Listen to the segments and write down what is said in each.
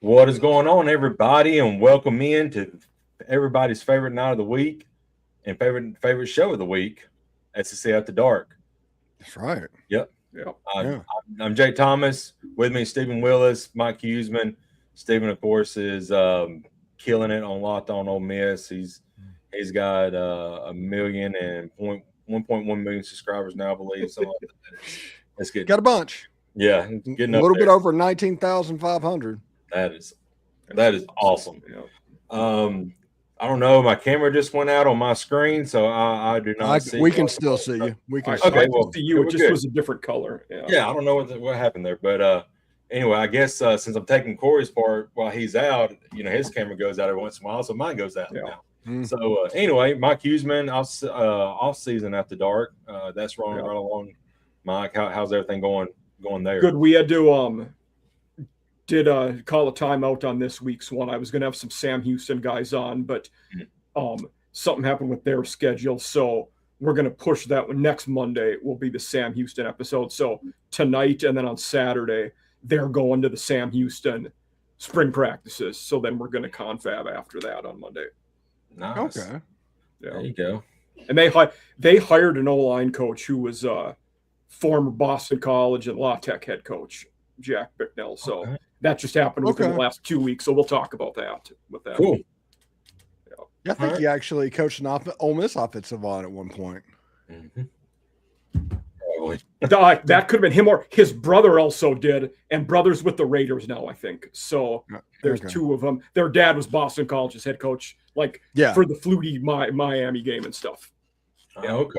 What is going on, everybody, and welcome in to everybody's favorite night of the week and favorite show of the week, SEC After Dark. That's right. Yep. Yep. I'm Jake Thomas. With me, Stephen Willis, Mike Huseman. Stephen, of course, is killing it on Locked On Ole Miss. He's got 1.1 million subscribers now, I believe. Something like that. Let's get got a bunch. Yeah, getting a up little there. bit over 19,500. That is awesome. I don't know. My camera just went out on my screen, so I do not see. We can still see you. We can. Okay, well, see you. It just was a different color. Yeah, I don't know what happened there, but anyway, I guess since I'm taking Corey's part while he's out, his camera goes out every once in a while, so mine goes out now. So anyway, Mike Huseman, off season After Dark. That's rolling right along. Mike, how's everything going there? Good. We had to call a timeout on this week's one. I was going to have some Sam Houston guys on, but something happened with their schedule, so we're going to push that one. Next Monday will be the Sam Houston episode. So tonight and then on Saturday, they're going to the Sam Houston spring practices. So then we're going to confab after that on Monday. Nice. Okay. Yeah. There you go. And they hired an O-line coach who was former Boston College and La Tech head coach, Jack Bicknell. So that just happened within the last 2 weeks. So we'll talk about that with that. Cool. Yeah, I think he actually coached an Ole Miss offensive line at one point. Mm-hmm. That could have been him, or his brother also did, and brother's with the Raiders now, I think. So there's two of them. Their dad was Boston College's head coach, for the Flutie Miami game and stuff. Okay.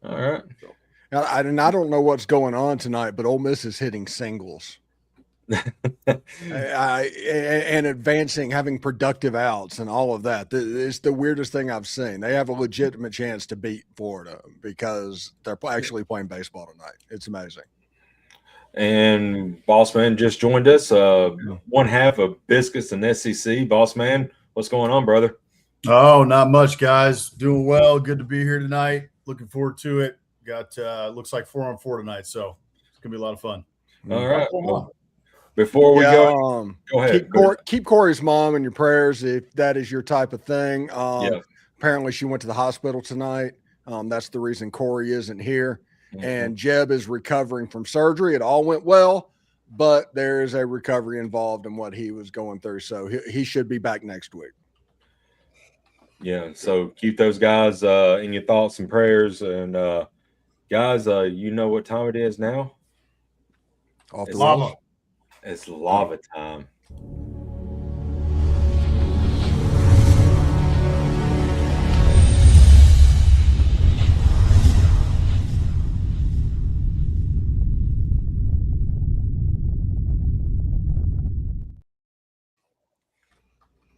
All right. I don't know what's going on tonight, but Ole Miss is hitting singles. And advancing, having productive outs and all of that. It's the weirdest thing I've seen. They have a legitimate chance to beat Florida because they're actually playing baseball tonight. It's amazing. And Bossman just joined us. One half of Biscuits and SEC. Bossman, what's going on, brother? Oh, not much, guys. Doing well. Good to be here tonight. Looking forward to it. Got looks like 4-on-4 tonight, so it's gonna be a lot of fun. All right. Well, before we go ahead. Keep Corey's mom in your prayers if that is your type of thing. Apparently she went to the hospital tonight. That's the reason Corey isn't here. Mm-hmm. And Jeb is recovering from surgery. It all went well, but there is a recovery involved in what he was going through. So he should be back next week. Yeah. So keep those guys in your thoughts and prayers. And guys, you know what time it is now? It's lava. It's lava time.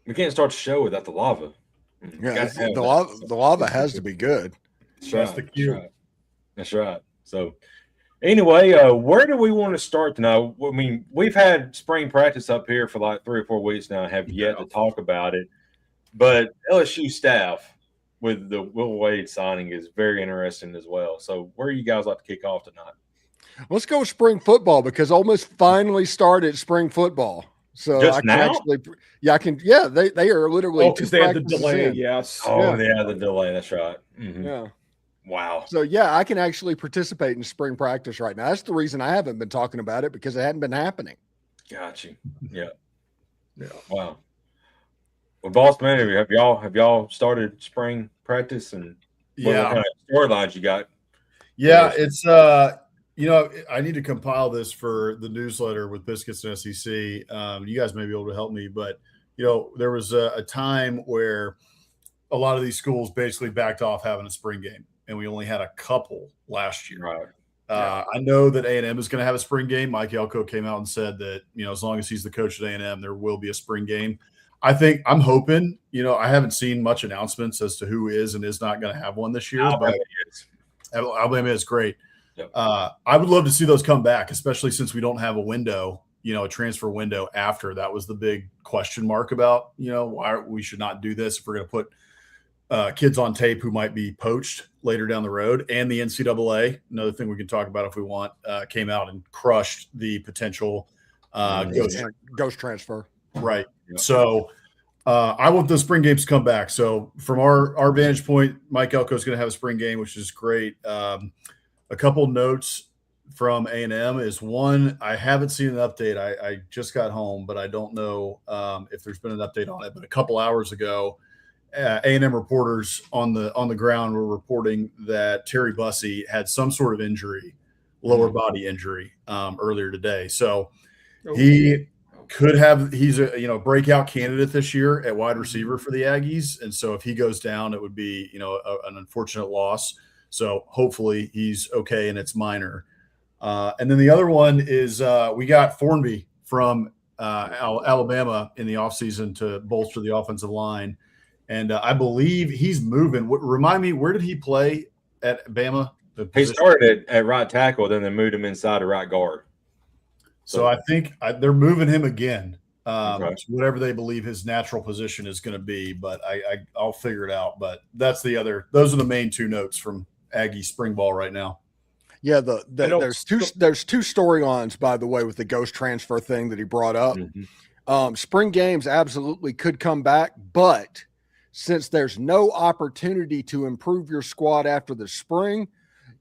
We can't start the show without the lava. Yeah, the lava has to be good. That's the cue. That's right. So anyway, where do we want to start tonight? I mean, we've had spring practice up here for like 3 or 4 weeks now. Have yet to talk about it, but LSU staff with the Will Wade signing is very interesting as well. So, where do you guys like to kick off tonight? Let's go with spring football because Ole Miss finally started spring football. So just I can now? They are literally because they had the delay. Yes. The delay. That's right. Mm-hmm. Yeah. Wow. So, I can actually participate in spring practice right now. That's the reason I haven't been talking about it because it hadn't been happening. Got you. Yeah. Wow. Well, Boss Man, have y'all started spring practice and what kind of storylines you got? Yeah, it's I need to compile this for the newsletter with Biscuits and SEC. You guys may be able to help me, but there was a time where a lot of these schools basically backed off having a spring game, and we only had a couple last year. Right. I know that A&M is going to have a spring game. Mike Elko came out and said that as long as he's the coach at A&M, there will be a spring game. I'm hoping. I haven't seen much announcements as to who is and is not going to have one this year. Alabama is great. Yep. I would love to see those come back, especially since we don't have a window, a transfer window after. That was the big question mark about, why we should not do this if we're going to put kids on tape who might be poached later down the road. And the NCAA, another thing we can talk about if we want, came out and crushed the potential Ghost transfer. Right. Yep. So I want the spring games to come back. So from our vantage point, Mike Elko is going to have a spring game, which is great. A couple notes from A&M is one, I haven't seen an update. I just got home, but I don't know if there's been an update on it. But a couple hours ago, A&M reporters on the ground were reporting that Terry Bussey had some sort of injury, lower body injury, earlier today. So he could have, he's a breakout candidate this year at wide receiver for the Aggies. And so if he goes down, it would be, an unfortunate loss. So hopefully he's okay and it's minor. And then the other one is we got Formby from Alabama in the offseason to bolster the offensive line. And I believe he's moving. Remind me, where did he play at Bama? He started at right tackle, then they moved him inside to right guard. So I think they're moving him again, to whatever they believe his natural position is going to be. But I'll figure it out. But those are the main two notes from Aggie spring ball right now. Yeah, there's two storylines, by the way, with the ghost transfer thing that he brought up. Mm-hmm. Spring games absolutely could come back, but since there's no opportunity to improve your squad after the spring,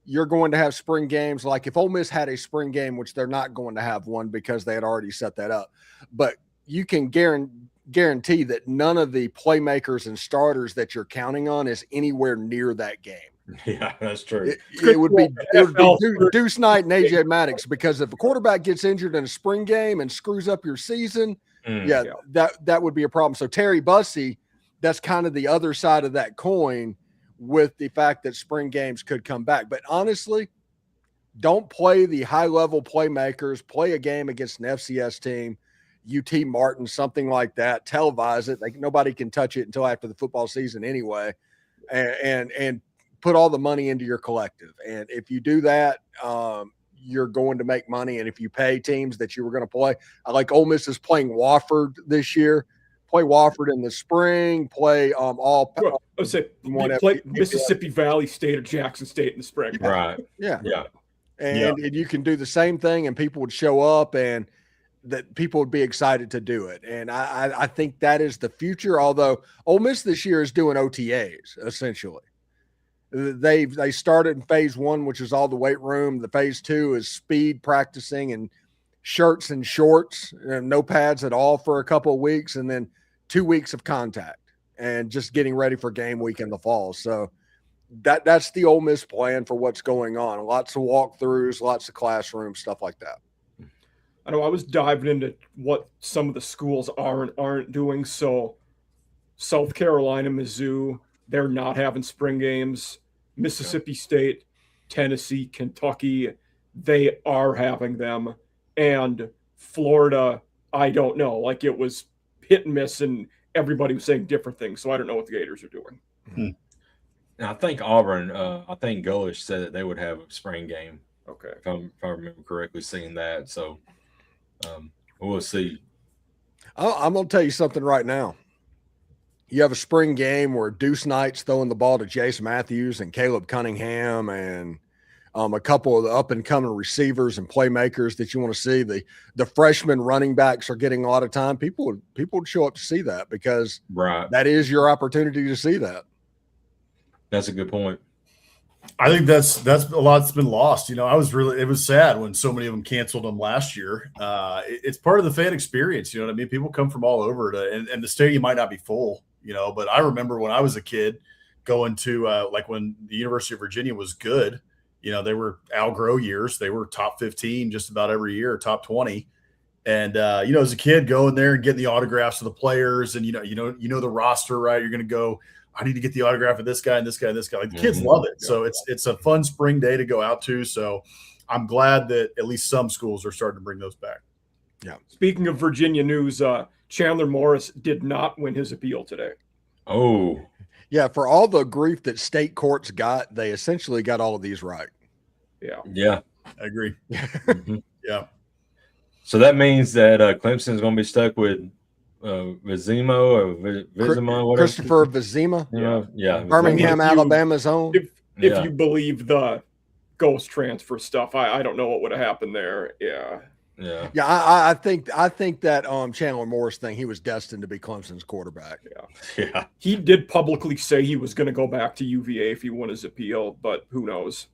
you're going to have spring games. Like if Ole Miss had a spring game, which they're not going to have one because they had already set that up, but you can guarantee that none of the playmakers and starters that you're counting on is anywhere near that game. Yeah, that's true. It would be Deuce Knight and AJ Maddox, because if a quarterback gets injured in a spring game and screws up your season, that would be a problem. So Terry Bussey, that's kind of the other side of that coin with the fact that spring games could come back. But honestly, don't play the high-level playmakers. Play a game against an FCS team, UT Martin, something like that. Televise it. Nobody can touch it until after the football season anyway. And put all the money into your collective. And if you do that, you're going to make money. And if you pay teams that you were going to play, like Ole Miss is playing Wofford this year, play Wofford in the spring, play play Mississippi Valley State or Jackson State in the spring. Right. Yeah. And you can do the same thing and people would show up and that people would be excited to do it. And I think that is the future. Although Ole Miss this year is doing OTAs essentially. They started in phase 1, which is all the weight room. The phase 2 is speed practicing and shirts and shorts and no pads at all for a couple of weeks. And then 2 weeks of contact and just getting ready for game week in the fall. So that's the Ole Miss plan for what's going on. Lots of walkthroughs, lots of classrooms, stuff like that. I know I was diving into what some of the schools aren't doing. So South Carolina, Mizzou, they're not having spring games. Mississippi State, Tennessee, Kentucky, they are having them. And Florida, I don't know. Like it was hit and miss, and everybody was saying different things. So I don't know what the Gators are doing. And I think Auburn, I think Golish said that they would have a spring game. Okay. If I remember correctly seeing that. So we'll see. I'm going to tell you something right now. You have a spring game where Deuce Knight's throwing the ball to Jace Matthews and Caleb Cunningham and a couple of the up-and-coming receivers and playmakers that you want to see. The freshman running backs are getting a lot of time. People would show up to see that because that is your opportunity to see that. That's a good point. I think that's a lot's been lost. It was sad when so many of them canceled them last year. It's part of the fan experience. You know what I mean? People come from all over and the stadium might not be full, but I remember when I was a kid going to like when the University of Virginia was good, they were Al Groh years. They were top 15 just about every year, top 20. And, as a kid going there and getting the autographs of the players and, the roster, right? You're going to go, I need to get the autograph of this guy and this guy and this guy. Like the kids love it. So it's a fun spring day to go out to. So I'm glad that at least some schools are starting to bring those back. Yeah. Speaking of Virginia news, Chandler Morris did not win his appeal today. Oh. Yeah, for all the grief that state courts got, they essentially got all of these right. Yeah. I agree. Yeah. So that means that Clemson's going to be stuck with Vizima or Vizima, whatever. Christopher Vizima. Yeah. Birmingham, Alabama's own. If you believe the ghost transfer stuff, I don't know what would have happened there. Yeah. Yeah. Yeah, I think that Chandler Morris thing, he was destined to be Clemson's quarterback. Yeah. He did publicly say he was going to go back to UVA if he won his appeal, but who knows?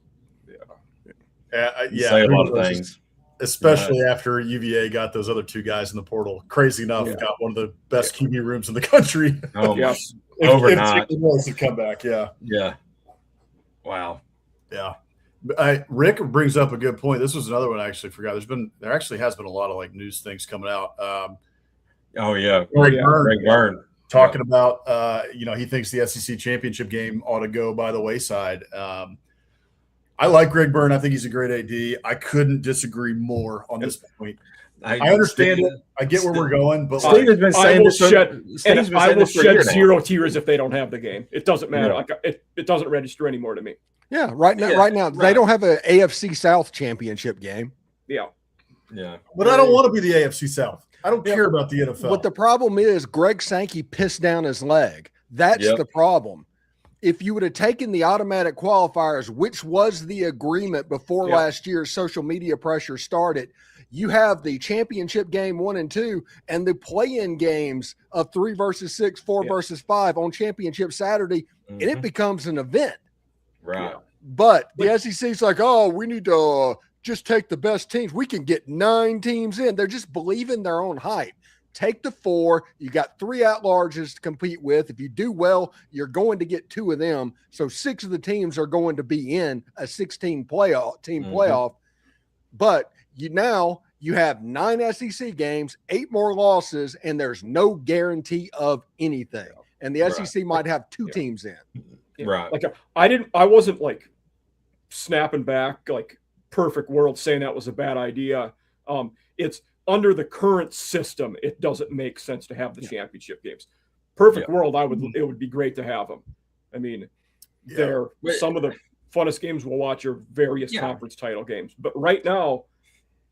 You say a lot of things. Especially after UVA got those other two guys in the portal. Crazy enough, got one of the best QB rooms in the country. Oh, yes. Overnight. It was to come back, yeah. Yeah. Wow. Yeah. Rick brings up a good point. This was another one I actually forgot. There actually has been a lot of like news things coming out. Oh yeah, Greg Byrne talking about he thinks the SEC championship game ought to go by the wayside. I like Greg Byrne. I think he's a great AD. I couldn't disagree more on this point. I understand it. I get where we're going, but Steve has been saying I will shed 0 tears if they don't have the game. It doesn't matter. Like it doesn't register anymore to me. Yeah, right now, they don't have an AFC South championship game. Yeah. But I don't want to be the AFC South. I don't care about the NFL. But the problem is Greg Sankey pissed down his leg. That's the problem. If you would have taken the automatic qualifiers, which was the agreement before last year's social media pressure started, you have the championship game 1 and 2 and the play-in games of 3 versus 6, 4 versus 5 on championship Saturday, and it becomes an event. Right. But the SEC's like, oh, we need to just take the best teams. We can get 9 teams in. They're just believing their own hype. Take the 4. You got 3 at-larges to compete with. If you do well, you're going to get 2 of them. So 6 of the teams are going to be in a 16 playoff. But you have 9 SEC games, 8 more losses, and there's no guarantee of anything. And the SEC might have 2 teams in. Right. Like I wasn't like snapping back like perfect world saying that was a bad idea. It's under the current system, it doesn't make sense to have the championship games. Perfect world, it would be great to have them. I mean, they're some of the funnest games we'll watch are various conference title games. But right now,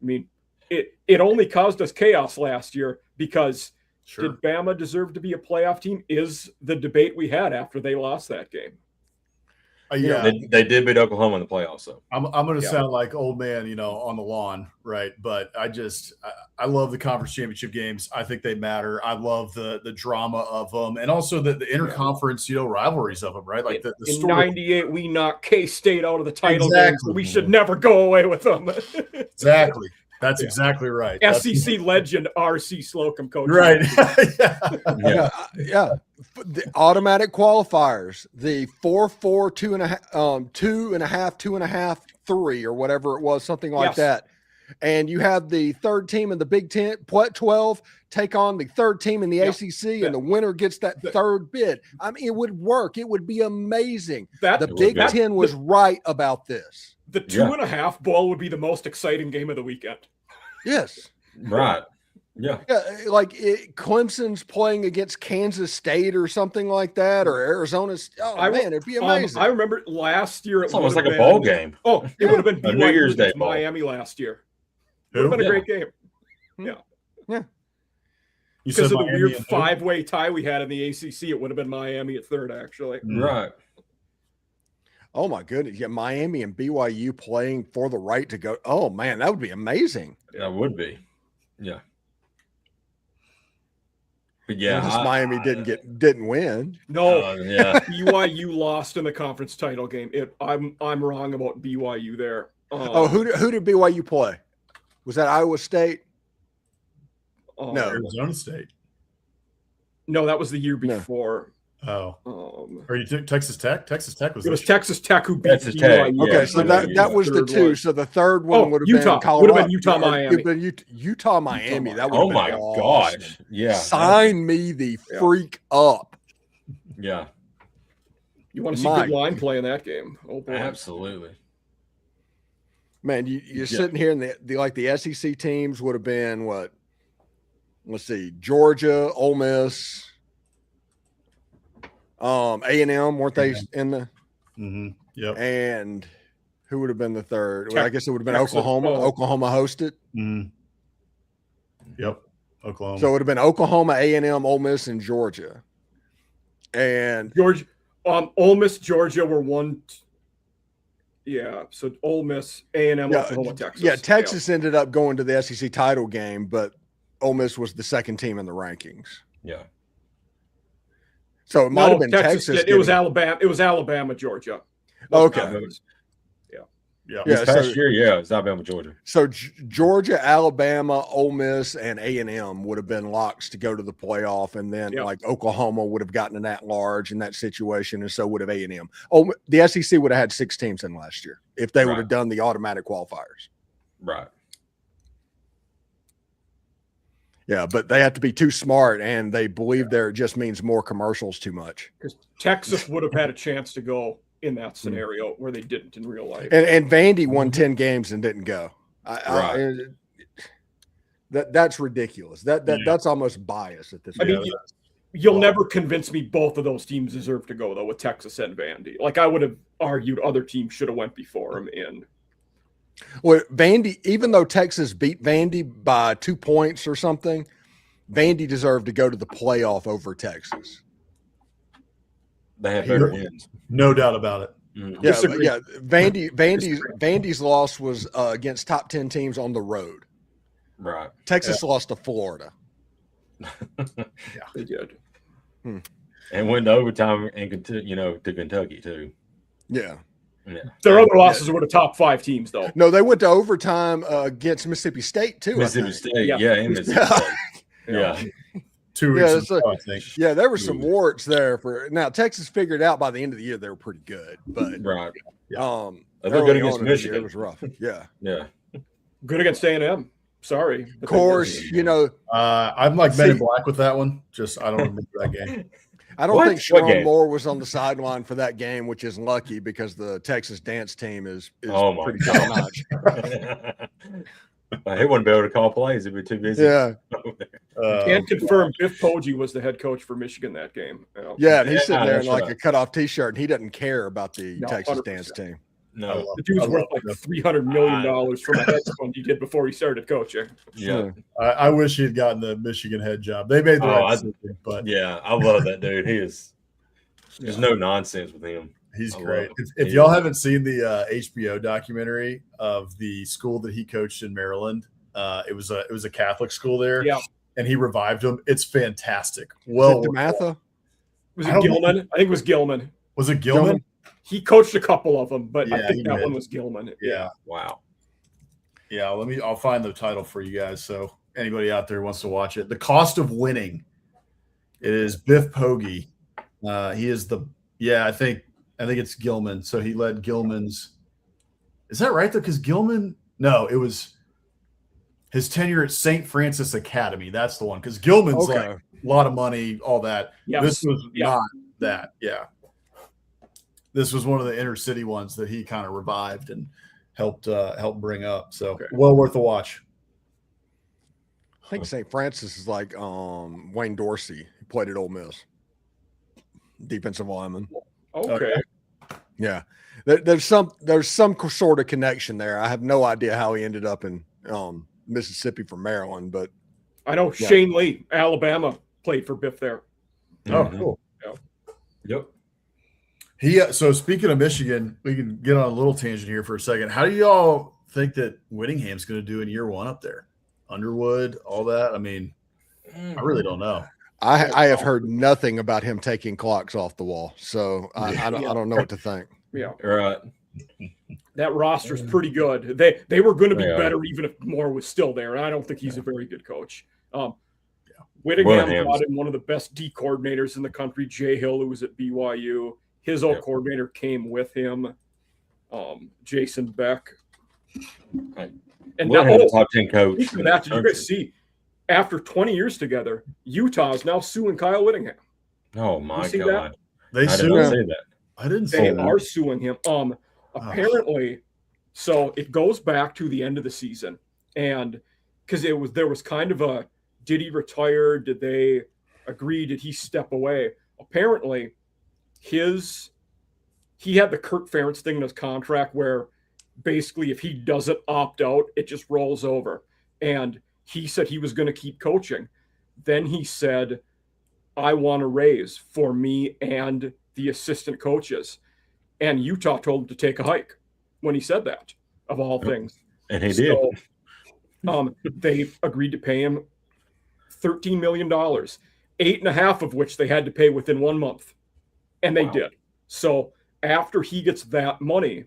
I mean, it only caused us chaos last year because did Bama deserve to be a playoff team? Is the debate we had after they lost that game. They did beat Oklahoma in the playoffs. So I'm going to sound like old man, on the lawn, right? But I love the conference championship games. I think they matter. I love the drama of them, and also the interconference, rivalries of them, right? Like the in story. '98, we knocked K-State out of the title game, so we should never go away with them. Exactly. That's exactly right. SEC legend R.C. Slocum coach. Right. The automatic qualifiers, the 4-4, 2.5, 2.5, 3, or whatever it was, something like that. And you have the third team in the Big 12 take on the third team in the ACC, and the winner gets that third bid. I mean, it would work. It would be amazing. The Big 10 was right about this. The 2.5 bowl would be the most exciting game of the weekend. Yes. Right. Yeah. Like Clemson's playing against Kansas State or something like that, or Arizona. Man, it'd be amazing. I remember last year. It's almost like a bowl game. Oh, it would have been BYU New Year's Day Miami last year. It would have been a great game. Yeah. Because of the weird 5-way tie we had in the ACC, it would have been Miami at third, actually. Right. Oh, my goodness. Yeah, Miami and BYU playing for the right to go. Oh, man, that would be amazing. That would be. Yeah. But Miami didn't win. No. BYU lost in the conference title game. I'm wrong about BYU there. Who did BYU play? Was that Iowa State? No, Arizona State. No, that was the year before. Or you took Texas Tech? Texas Tech was. It was Texas Tech who beat Texas Tech. BYU. Okay, so that was the 2. So the third one would have been Colorado. Would have been Utah Miami. Utah Miami. That would. Oh my gosh! Yeah. Sign me the freak up. Yeah. You want to see good line play in that game? Oh boy. Absolutely. Man, you're sitting here, and the SEC teams would have been what? Let's see, Georgia, Ole Miss, A&M, weren't they in the? Mm-hmm. Yep. And who would have been the third? Well, I guess it would have been Oklahoma. Oklahoma hosted. Mm-hmm. Yep. Oklahoma. So it would have been Oklahoma, A&M, Ole Miss, and Georgia. And Ole Miss, Georgia were one. Yeah, so Ole Miss, A&M, Yeah, Oklahoma, Texas. Yeah, Texas ended up going to the SEC title game, but Ole Miss was the second team in the rankings. Yeah. So it might have been Texas. It was Alabama. It was Alabama, Georgia. Okay. Yeah. This past year, it's Alabama, Georgia. So Georgia, Alabama, Ole Miss, and A&M would have been locks to go to the playoff, and then like Oklahoma would have gotten an at-large in that situation, and so would have A&M. Oh, the SEC would have had 6 teams in last year if they would have done the automatic qualifiers. Right. Yeah, but they have to be too smart, and they believe there it just means more commercials too much. Because Texas would have had a chance to go in that scenario where they didn't in real life. And Vandy won 10 games and didn't go. That's ridiculous. That's almost bias at this point. I mean, you'll never convince me both of those teams deserve to go, though, with Texas and Vandy. Like, I would have argued other teams should have went before them in. Well, Vandy, even though Texas beat Vandy by 2 points or something, Vandy deserved to go to the playoff over Texas. They have better wins. No doubt about it. Yeah. Vandy's loss was against top 10 teams on the road. Right. Texas lost to Florida. They did. And went to overtime and to Kentucky too. Yeah. Their other losses were the top 5 teams, though. No, they went to overtime against Mississippi State too. Mississippi State, and Mississippi State. Yeah. 2 weeks ago, I think. Yeah, there were some warts there for now. Texas figured out by the end of the year they were pretty good, but they were good against Michigan. It was rough. Yeah. Good against A&M. Sorry. Of course, I'm like Men in Black with that one. Just I don't remember that game. I don't think Sean Moore was on the sideline for that game, which is lucky because the Texas dance team is pretty top notch. He wouldn't be able to call plays. He'd be too busy. Yeah. Can't confirm Biff Poggi was the head coach for Michigan that game. Yeah, and he's sitting there in like a cutoff T-shirt, and he doesn't care about the Texas 100%. Dance team. No, the dude's worth like $300 million from a hedge fund he did before he started coaching. Yeah, I wish he had gotten the Michigan head job. They made the right decision, but I love that dude. He is. There's no nonsense with him. He's great. If y'all haven't seen the HBO documentary of the school that he coached in Maryland, it was a Catholic school there. Yeah, and he revived them. It's fantastic. Well, DeMatha? Was it Gilman? I think it was Gilman. Was it Gilman? He coached a couple of them, but I think that one was Gilman. Yeah. Wow. Yeah. I'll find the title for you guys. So anybody out there wants to watch it. The Cost of Winning. It is Biff Poggi. He is I think it's Gilman. So he led Gilman's. Is that right though? Because Gilman, no, it was his tenure at St. Francis Academy. That's the one. Because Gilman's like a lot of money, all that. Yes. This was not that. Yeah. This was one of the inner city ones that he kind of revived and helped bring up. So well worth a watch. I think St. Francis is like Wayne Dorsey, who played at Ole Miss. Defensive lineman. Okay. Yeah. There's some sort of connection there. I have no idea how he ended up in Mississippi from Maryland, but I know Shane Lee, Alabama, played for Biff there. Oh, cool. Yep. So speaking of Michigan, we can get on a little tangent here for a second. How do y'all think that Whittingham's going to do in year 1 up there? Underwood, all that? I mean, I really don't know. I have heard nothing about him taking clocks off the wall, so I don't know what to think. Yeah, right. That roster's pretty good. They were going to be better even if Moore was still there, and I don't think he's a very good coach. Whittingham brought in one of the best D coordinators in the country, Jay Hill, who was at BYU. His old coordinator came with him, Jason Beck. And now, top 10 coach. Speaking of that, did you guys see? After 20 years together, Utah is now suing Kyle Whittingham. Oh my God! That? They didn't say that. I didn't say they that. are suing him. Apparently, so it goes back to the end of the season, and because there was kind of a, did he retire? Did they agree? Did he step away? Apparently, he had the Kirk Ferentz thing in his contract where basically if he doesn't opt out, it just rolls over. And he said he was going to keep coaching. Then he said, I want a raise for me and the assistant coaches. And Utah told him to take a hike. when he said that, of all things. And he did. They agreed to pay him $13 million, 8.5 of which they had to pay within 1 month. And they did. So after he gets that money,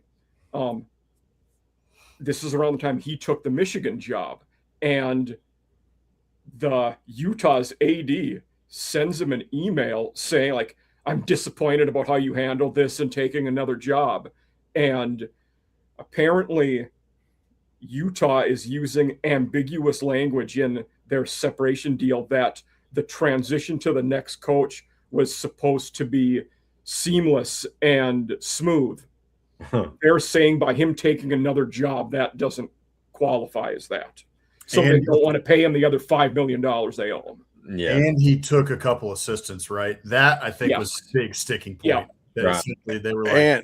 this is around the time he took the Michigan job, and the Utah's AD sends him an email saying, like, I'm disappointed about how you handled this and taking another job. And apparently Utah is using ambiguous language in their separation deal that the transition to the next coach was supposed to be seamless and smooth. They're saying by him taking another job, that doesn't qualify as that. So they don't want to pay him the other $5 million they owe him. Yeah. And he took a couple assistants, right? That I think was a big sticking point. Yeah. Right. They were like,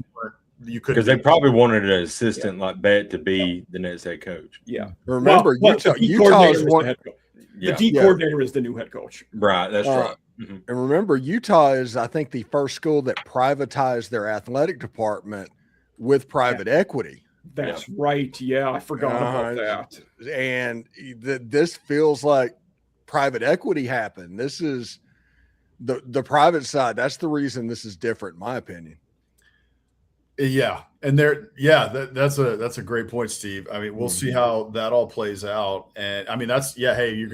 you could, because they probably wanted an assistant like that to be the next head coach. Yeah. Remember, Utah is one. The D coordinator is the new head coach. Right. That's right. And remember, Utah is, I think, the first school that privatized their athletic department with private equity. That's right. Yeah, I forgot about that. And this feels like private equity happened. This is the private side. That's the reason this is different, in my opinion. Yeah. And that's a great point, Steve. I mean, we'll see how that all plays out. And I mean, hey,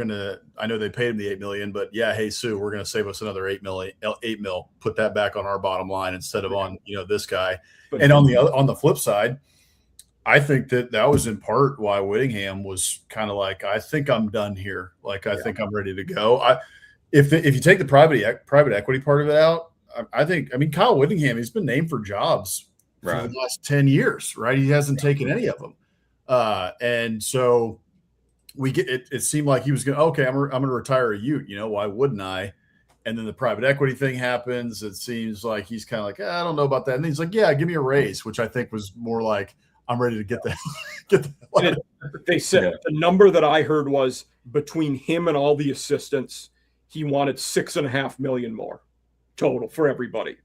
I know they paid him the $8 million, but hey, Sue, we're going to save us another $8 mil, put that back on our bottom line instead of on, this guy. And on the flip side, I think that was in part why Whittingham was kind of like, I think I'm done here. Like, I think I'm ready to go. If you take the private equity part of it out, I mean, Kyle Whittingham, he's been named for jobs for the last 10 years, right? He hasn't taken any of them. And so it seemed like he was going to, okay, I'm going to retire a Ute, why wouldn't I? And then the private equity thing happens. It seems like he's kind of like, I don't know about that. And he's like, yeah, give me a raise, which I think was more like, I'm ready to get that. They said the number that I heard was between him and all the assistants, he wanted $6.5 million more total for everybody.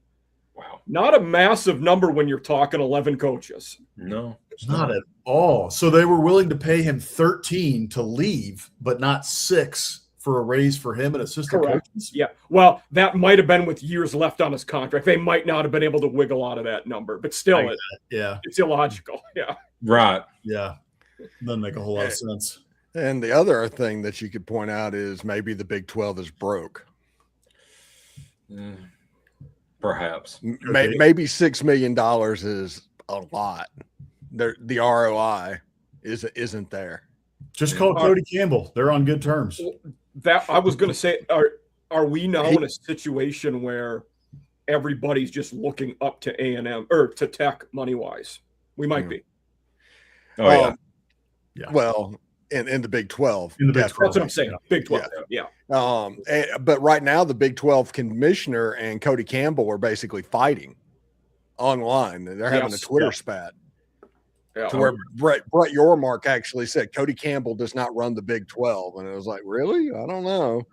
Wow. Not a massive number when you're talking 11 coaches. No, it's not at all. So they were willing to pay him 13 to leave, but not 6 for a raise for him and assistant coaches. Yeah. Well, that might have been with years left on his contract. They might not have been able to wiggle out of that number, but still, it's illogical. Yeah. Right. Yeah. Doesn't make a whole lot of sense. And the other thing that you could point out is maybe the Big 12 is broke. Perhaps. Maybe $6 million is a lot. The ROI isn't there. Just call Cody Campbell. They're on good terms. That I was going to say, are we now in a situation where everybody's just looking up to A&M or to Tech money wise? We might be. Oh yeah. Yeah. Well, in the Big 12. In the Big 12. That's what I'm saying. Big 12. Yeah. But right now the Big 12 commissioner and Cody Campbell are basically fighting online. They're having a Twitter spat. To where Brett Yormark actually said Cody Campbell does not run the Big 12. And it was like, really? I don't know.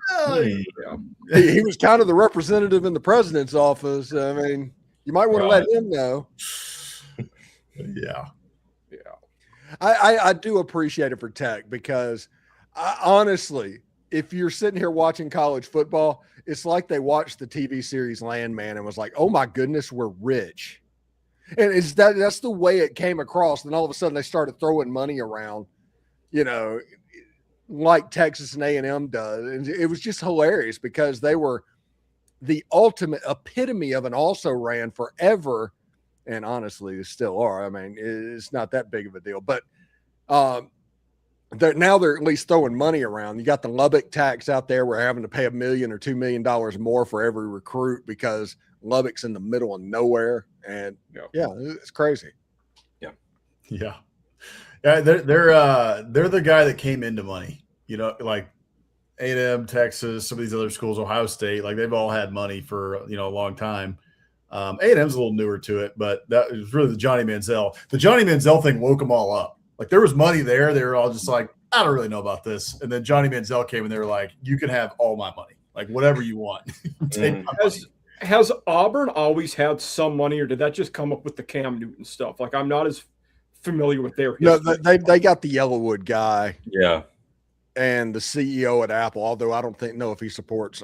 He was kind of the representative in the president's office. I mean, you might want to let him know. Yeah. I do appreciate it for Tech because honestly, if you're sitting here watching college football, it's like they watched the TV series Landman and was like, oh my goodness, we're rich. And that's the way it came across. And all of a sudden they started throwing money around, like Texas and A&M does. And it was just hilarious because they were the ultimate epitome of an also-ran forever. And honestly, they still are. I mean, it's not that big of a deal. But they're at least throwing money around. You got the Lubbock tax out there. We're having to pay $1 million or $2 million more for every recruit because Lubbock's in the middle of nowhere. And it's crazy. Yeah. They're the guy that came into money, like A&M, Texas, some of these other schools, Ohio State, like they've all had money for, a long time. A&M's a little newer to it, but that was really the Johnny Manziel. The Johnny Manziel thing woke them all up. Like there was money there. They were all just like, I don't really know about this. And then Johnny Manziel came and they were like, you can have all my money, like whatever you want. Take my money. Has Auburn always had some money, or did that just come up with the Cam Newton stuff? Like I'm not as familiar with their No, history. they got the Yellowwood guy. Yeah. And the CEO at Apple, although I don't know if he supports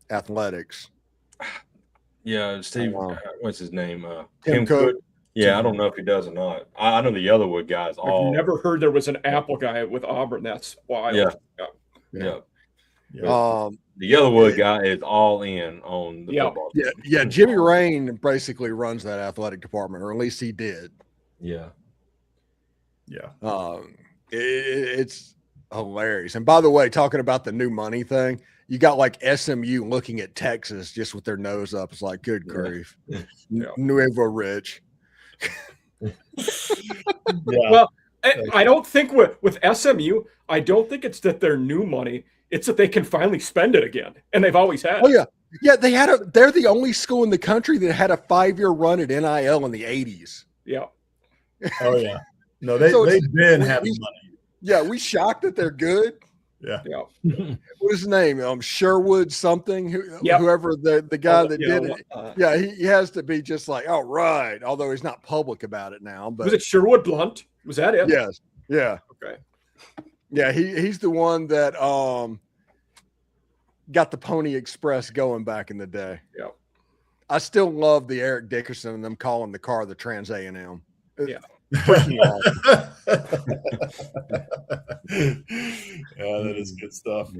athletics. Yeah, Steve, what's his name? Tim Cook. Yeah, I don't know if he does or not. I know the Yellowwood guys. I've never heard there was an Apple guy with Auburn. That's wild. Yeah. The Yellowwood guy is all in on the football team. Yeah. Jimmy Rain basically runs that athletic department, or at least he did. Yeah. It's hilarious. And by the way, talking about the new money thing, you got like SMU looking at Texas just with their nose up. It's like, good grief. Nuevo Rich. Well, I don't think with SMU, I don't think it's that they're new money. It's that they can finally spend it again, and they've always had. Oh yeah, they're the only school in the country that had a 5-year run at NIL in the 80s. Yeah. Oh yeah. No, they've been having money. Yeah, we shocked that they're good. Yeah. What is his name? Sherwood something. Whoever the guy that did it. He has to be just like, all right. Although he's not public about it now. But was it Sherwood Blunt? Was that it? Yes. Yeah. Okay. Yeah, he's the one that got the Pony Express going back in the day. Yeah. I still love the Eric Dickerson and them calling the car the Trans A&M. Yeah. Yeah, that is good stuff.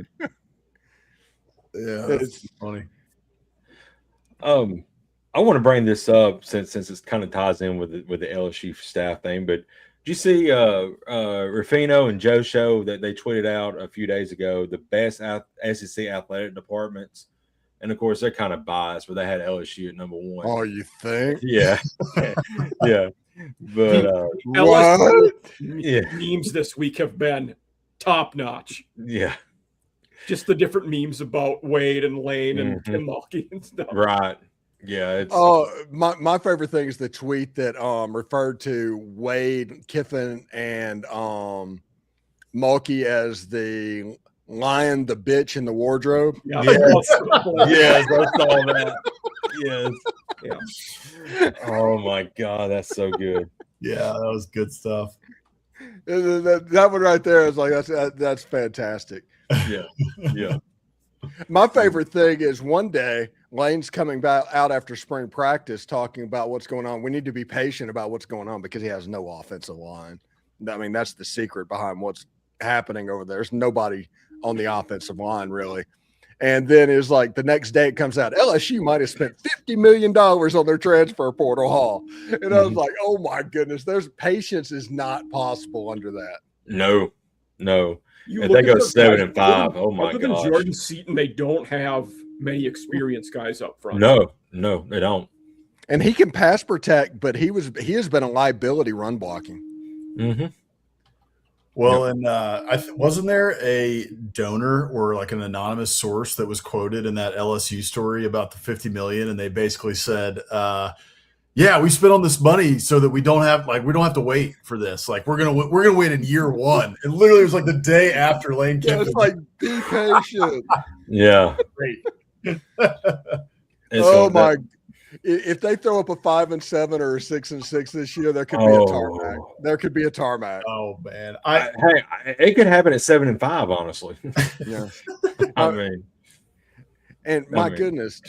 Yeah, that's funny. I want to bring this up since it kind of ties in with the LSU staff thing. But did you see Ruffino and Joe Show that they tweeted out a few days ago the best SEC athletic departments? And of course, they're kind of biased, but they had LSU at number 1. Oh, you think? Yeah, yeah. But LSU memes this week have been top notch. Yeah, just the different memes about Wade and Lane and Tim Mulkey and stuff. Right. Yeah. My favorite thing is the tweet that referred to Wade, Kiffin, and Mulkey as the lion, the bitch in the wardrobe. Yeah. Yes, I saw that. Yes. Yeah. Oh my God, that's so good. Yeah, that was good stuff. That one right there is like that's fantastic. Yeah. My favorite thing is one day Lane's coming back out after spring practice talking about what's going on. We need to be patient about what's going on because he has no offensive line. I mean, that's the secret behind what's happening over there. There's nobody on the offensive line really. And then it's like the next day it comes out, LSU might have spent $50 million on their transfer portal haul. And I was like, oh my goodness, there's patience is not possible under that. No. If they go 7-5, oh my God. Other than Jordan Seaton, they don't have many experienced guys up front. No, they don't. And he can pass protect, but he has been a liability run blocking. Mm-hmm. Well, and wasn't there a donor or like an anonymous source that was quoted in that LSU story about the $50 million, and they basically said, "Yeah, we spent on this money so that we don't have to wait for this. Like we're gonna win in year 1." And literally, it was like the day after Lane Kiffin. It's like be patient. Yeah. Great. Oh my! If they throw up a 5-7 or a 6-6 this year, there could be a tarmac. There could be a tarmac. Oh man! It could happen at 7-5, honestly. Yeah. I mean, and my goodness,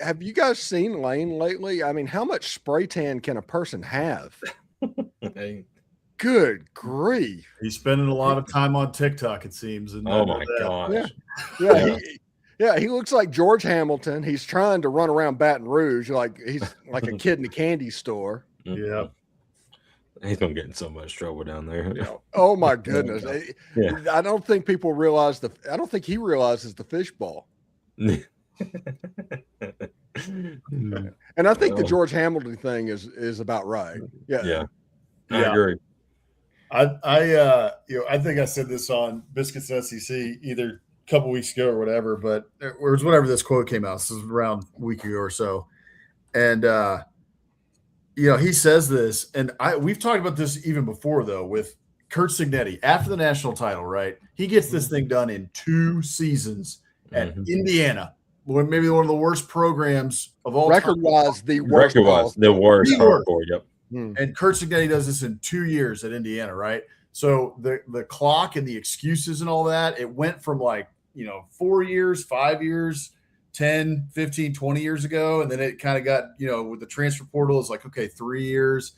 have you guys seen Lane lately? I mean, how much spray tan can a person have? Good grief! He's spending a lot of time on TikTok, it seems. And oh my gosh! Yeah. He looks like George Hamilton. He's trying to run around Baton Rouge like he's like a kid in a candy store. Yeah. He's gonna get in so much trouble down there. Oh my goodness! I don't think people realize I don't think he realizes the fishbowl. And I think the George Hamilton thing is about right. Yeah. I agree. I think I said this on Biscuits SEC either a couple weeks ago or whatever, but it was whenever this quote came out. This was around a week ago or so, and he says this, and we've talked about this even before though with Curt Cignetti after the national title. Right, he gets this thing done in 2 seasons at Indiana, maybe one of the worst programs of all record-wise, time. the worst. The worst hardcore. Yep. And Kurt Cignetti does this in 2 years at Indiana, right? So the clock and the excuses and all that, it went from 4 years, 5 years, 10, 15, 20 years ago. And then it kind of got, with the transfer portal, it's like, okay, 3 years.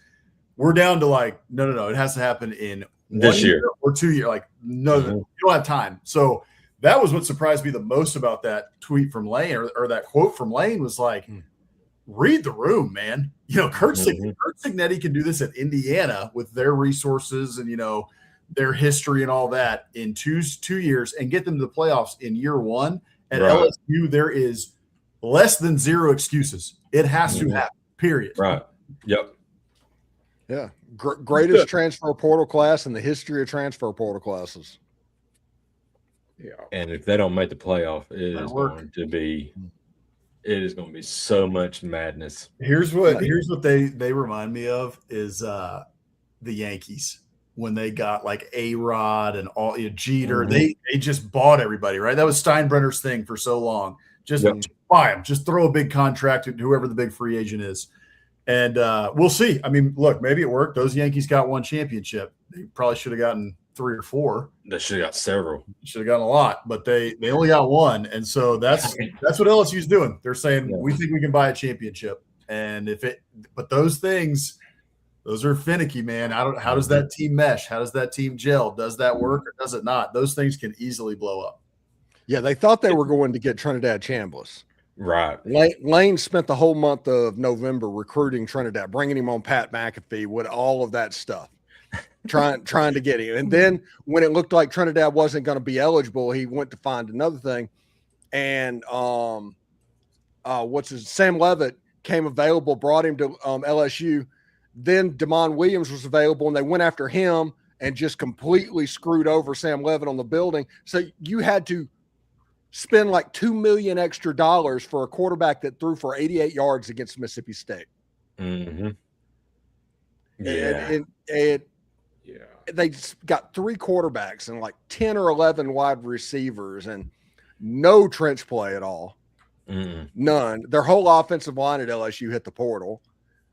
We're down to no. It has to happen in this year or 2 years. No, you don't have time. So that was what surprised me the most about that tweet from Lane or that quote from Lane was read the room, man. Kurt Cignetti can do this at Indiana with their resources and, their history and all that in two years and get them to the playoffs in year one. At LSU, there is less than zero excuses. It has to happen, period. Right. Yep. Yeah. Greatest transfer portal class in the history of transfer portal classes. Yeah. And if they don't make the playoff, it is going to be so much madness. Here's what they remind me of is the Yankees when they got A-Rod and all Jeter. They just bought everybody, right? That was Steinbrenner's thing for so long. Just buy them, just throw a big contract to whoever the big free agent is. And we'll see. I mean, look, maybe it worked. Those Yankees got one championship. They probably should have gotten 3 or 4. They should have got several. Should have gotten a lot, but they only got one. And so that's what LSU's doing. They're saying we think we can buy a championship. And but those things, those are finicky, man. How does that team mesh? How does that team gel? Does that work or does it not? Those things can easily blow up. Yeah, they thought they were going to get Trinidad Chambliss. Right. Lane spent the whole month of November recruiting Trinidad, bringing him on Pat McAfee with all of that stuff, trying to get him. And then when it looked like Trinidad wasn't going to be eligible, he went to find another thing. And Sam Levitt came available, brought him to LSU. Then Damon Williams was available, and they went after him and just completely screwed over Sam Levitt on the building. So you had to spend $2 million extra for a quarterback that threw for 88 yards against Mississippi State. Mm-hmm. Yeah. And they got 3 quarterbacks and 10 or 11 wide receivers and no trench play at all. None. Their whole offensive line at LSU hit the portal.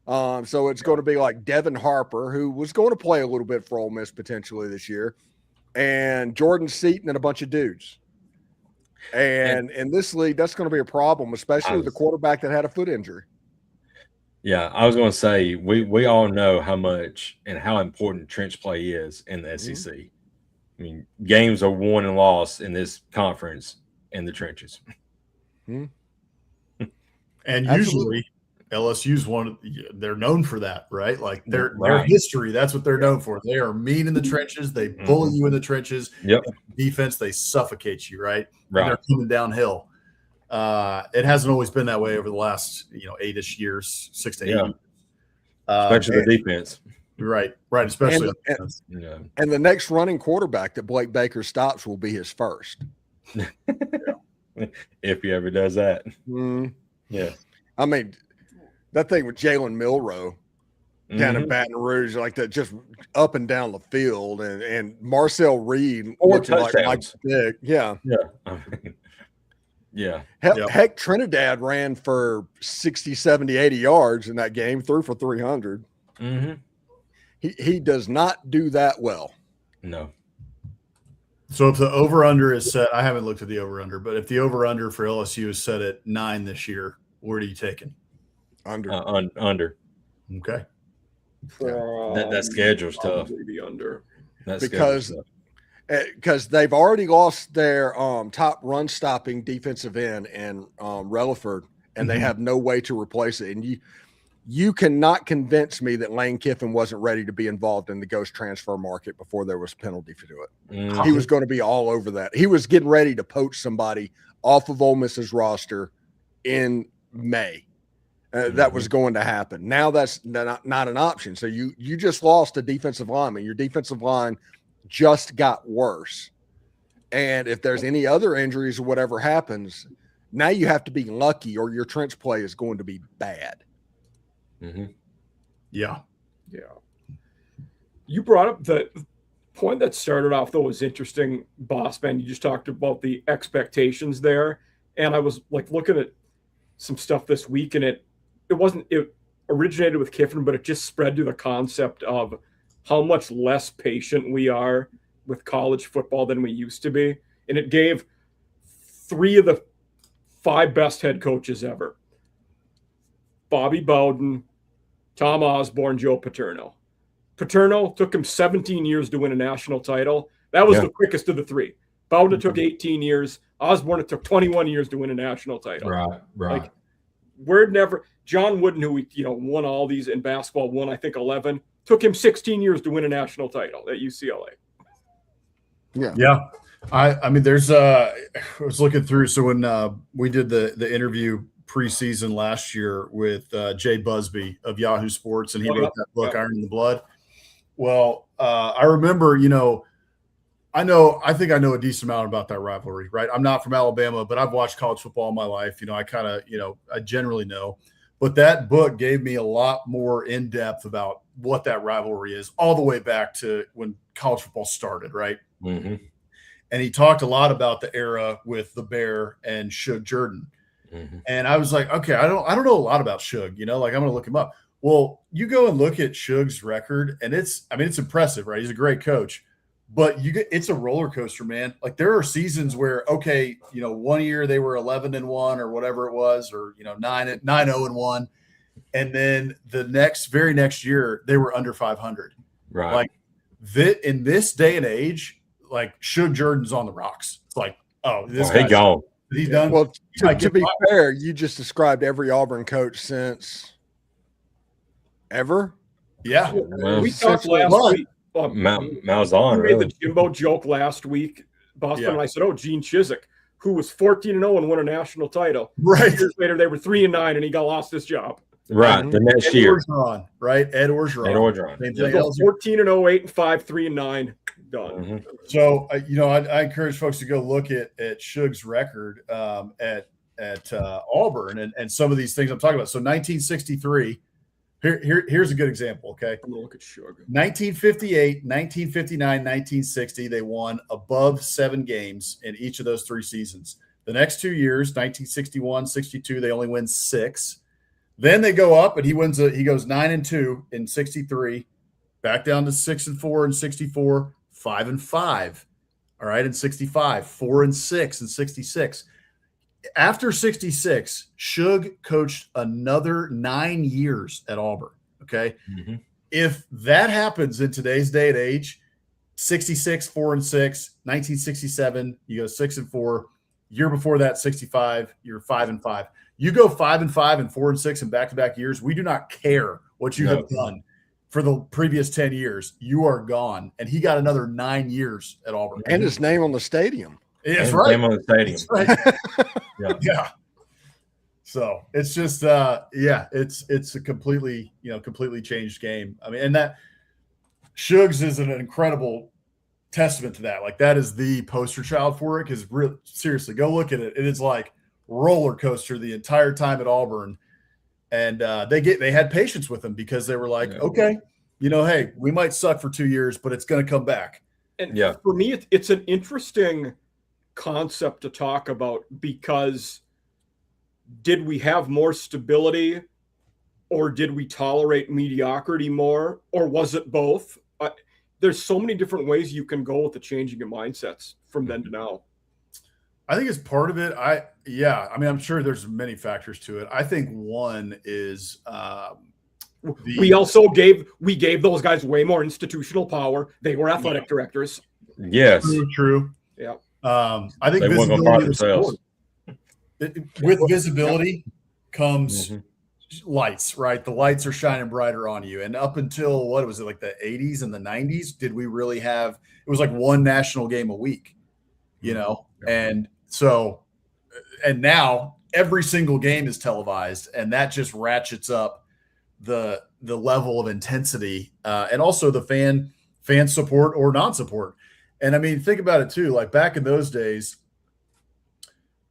So it's going to be Devin Harper, who was going to play a little bit for Ole Miss potentially this year, and Jordan Seaton and a bunch of dudes. And in this league, that's going to be a problem, especially with the quarterback that had a foot injury. Yeah, I was going to say we all know how much and how important trench play is in the SEC. I mean, games are won and lost in this conference in the trenches. And usually LSU's they're known for that, right? Their history, that's what they're known for. They are mean in the trenches. They bully you in the trenches. Yep. Defense, they suffocate you, right? And they're coming downhill. It hasn't always been that way over the last, 8-ish years, 6 to 8 years. Especially the defense. Right. Especially and the next running quarterback that Blake Baker stops will be his first. If he ever does that. Yeah. I mean, that thing with Jalen Milroe down in Baton Rouge, that, just up and down the field, and Marcel Reed looking like big. Yeah. Yeah. Heck, Trinidad ran for 60, 70, 80 yards in that game, threw for 300. He does not do that well. No. So if the over-under is set, I haven't looked at the over-under, but if the over-under for LSU is set at 9 this year, where are you taking? Under. Under. Okay. That schedule's tough. Maybe under. Because they've already lost their top run-stopping defensive end and Relaford, and they have no way to replace it. And you cannot convince me that Lane Kiffin wasn't ready to be involved in the ghost transfer market before there was a penalty to it. He was going to be all over that. He was getting ready to poach somebody off of Ole Miss's roster in May. That was going to happen. Now that's not an option. So you just lost a defensive lineman. Your defensive line just got worse. And if there's any other injuries or whatever happens, now you have to be lucky or your trench play is going to be bad. Yeah. You brought up the point that started off, though, was interesting, Boss Man. You just talked about the expectations there. And I was looking at some stuff this week, and it originated with Kiffin, but it just spread to the concept of how much less patient we are with college football than we used to be. And it gave 3 of the 5 best head coaches ever: Bobby Bowden, Tom Osborne, Joe Paterno. Paterno took him 17 years to win a national title. That was the quickest of the 3. Bowden took 18 years. Osborne, it took 21 years to win a national title. Right. Like, we're never – John Wooden, who won all these in basketball, won, I think, 11. Took him 16 years to win a national title at UCLA. Yeah. I mean, there's I was looking through. So when we did the interview preseason last year with Jay Busby of Yahoo Sports, and he wrote that book, Iron in the Blood. Well, I remember, I think I know a decent amount about that rivalry, right? I'm not from Alabama, but I've watched college football all my life. I kind of, I generally know. But that book gave me a lot more in depth about what that rivalry is, all the way back to when college football started, right? Mm-hmm. And he talked a lot about the era with the Bear and Shug Jordan. Mm-hmm. And I was like, okay, I don't know a lot about Shug, I'm going to look him up. Well, you go and look at Shug's record, and it's impressive, right? He's a great coach, but it's a roller coaster, man. Like, there are seasons where, okay, one year they were 11-1 or whatever it was, or 9-0-1, and then the very next year they were under 500. Right. Like, in this day and age, like, Shug Jordan's on the rocks. It's like, this guy's gone. He's done. Well, to be fair, you just described every Auburn coach since ever. Yeah. We talked last week. Malzahn, we made the Jimbo joke last week, Boston, and I said, Gene Chizik, who was 14-0 and won a national title. Right. Years later, they were 3-9, and he lost his job. Right. The next year. Orgeron, right? Ed Orgeron. 14-0, 8-5, 3-9. Done. Mm-hmm. So, I encourage folks to go look at Shug's record at Auburn and some of these things I'm talking about. So 1963, here's a good example, okay? I'm going to look at Shug. 1958, 1959, 1960, they won above 7 games in each of those 3 seasons. The next 2 years, 1961, 62, they only win 6. Then they go up, and he goes 9-2 in 63, back down to 6-4 in 64, 5-5. All right, in 65, 4-6 in 66. After 66, Shug coached another 9 years at Auburn. Okay. Mm-hmm. If that happens in today's day and age, 66, 4-6, 1967, you go 6-4. Year before that, 65, you're 5-5. You go 5-5 and 4-6 in back-to-back years. We do not care what you have done for the previous 10 years. You are gone. And he got another 9 years at Auburn. And his name on the stadium. Yeah, that's right. Name on the stadium. Right. Yeah. So it's just, it's a completely changed game. I mean, and that Shugs is an incredible testament to that. Like, that is the poster child for it. Because seriously, go look at it. It is like roller coaster the entire time at Auburn. And they had patience with him because they were like, okay, hey, we might suck for 2 years, but it's going to come back. And for me, it's an interesting concept to talk about, because did we have more stability, or did we tolerate mediocrity more, or was it both? There's so many different ways you can go with the changing of mindsets from then to now. I think it's part of it. I mean, I'm sure there's many factors to it. I think one is we gave those guys way more institutional power. They were athletic directors. Yes, true. Yeah. I think with visibility comes lights, right? The lights are shining brighter on you. And up until, what was it, like the 80s and the 90s, did we really have – it was like one national game a week, And so – and now every single game is televised, and that just ratchets up the level of intensity and also the fan support or non-support. And, I mean, think about it too. Like, back in those days –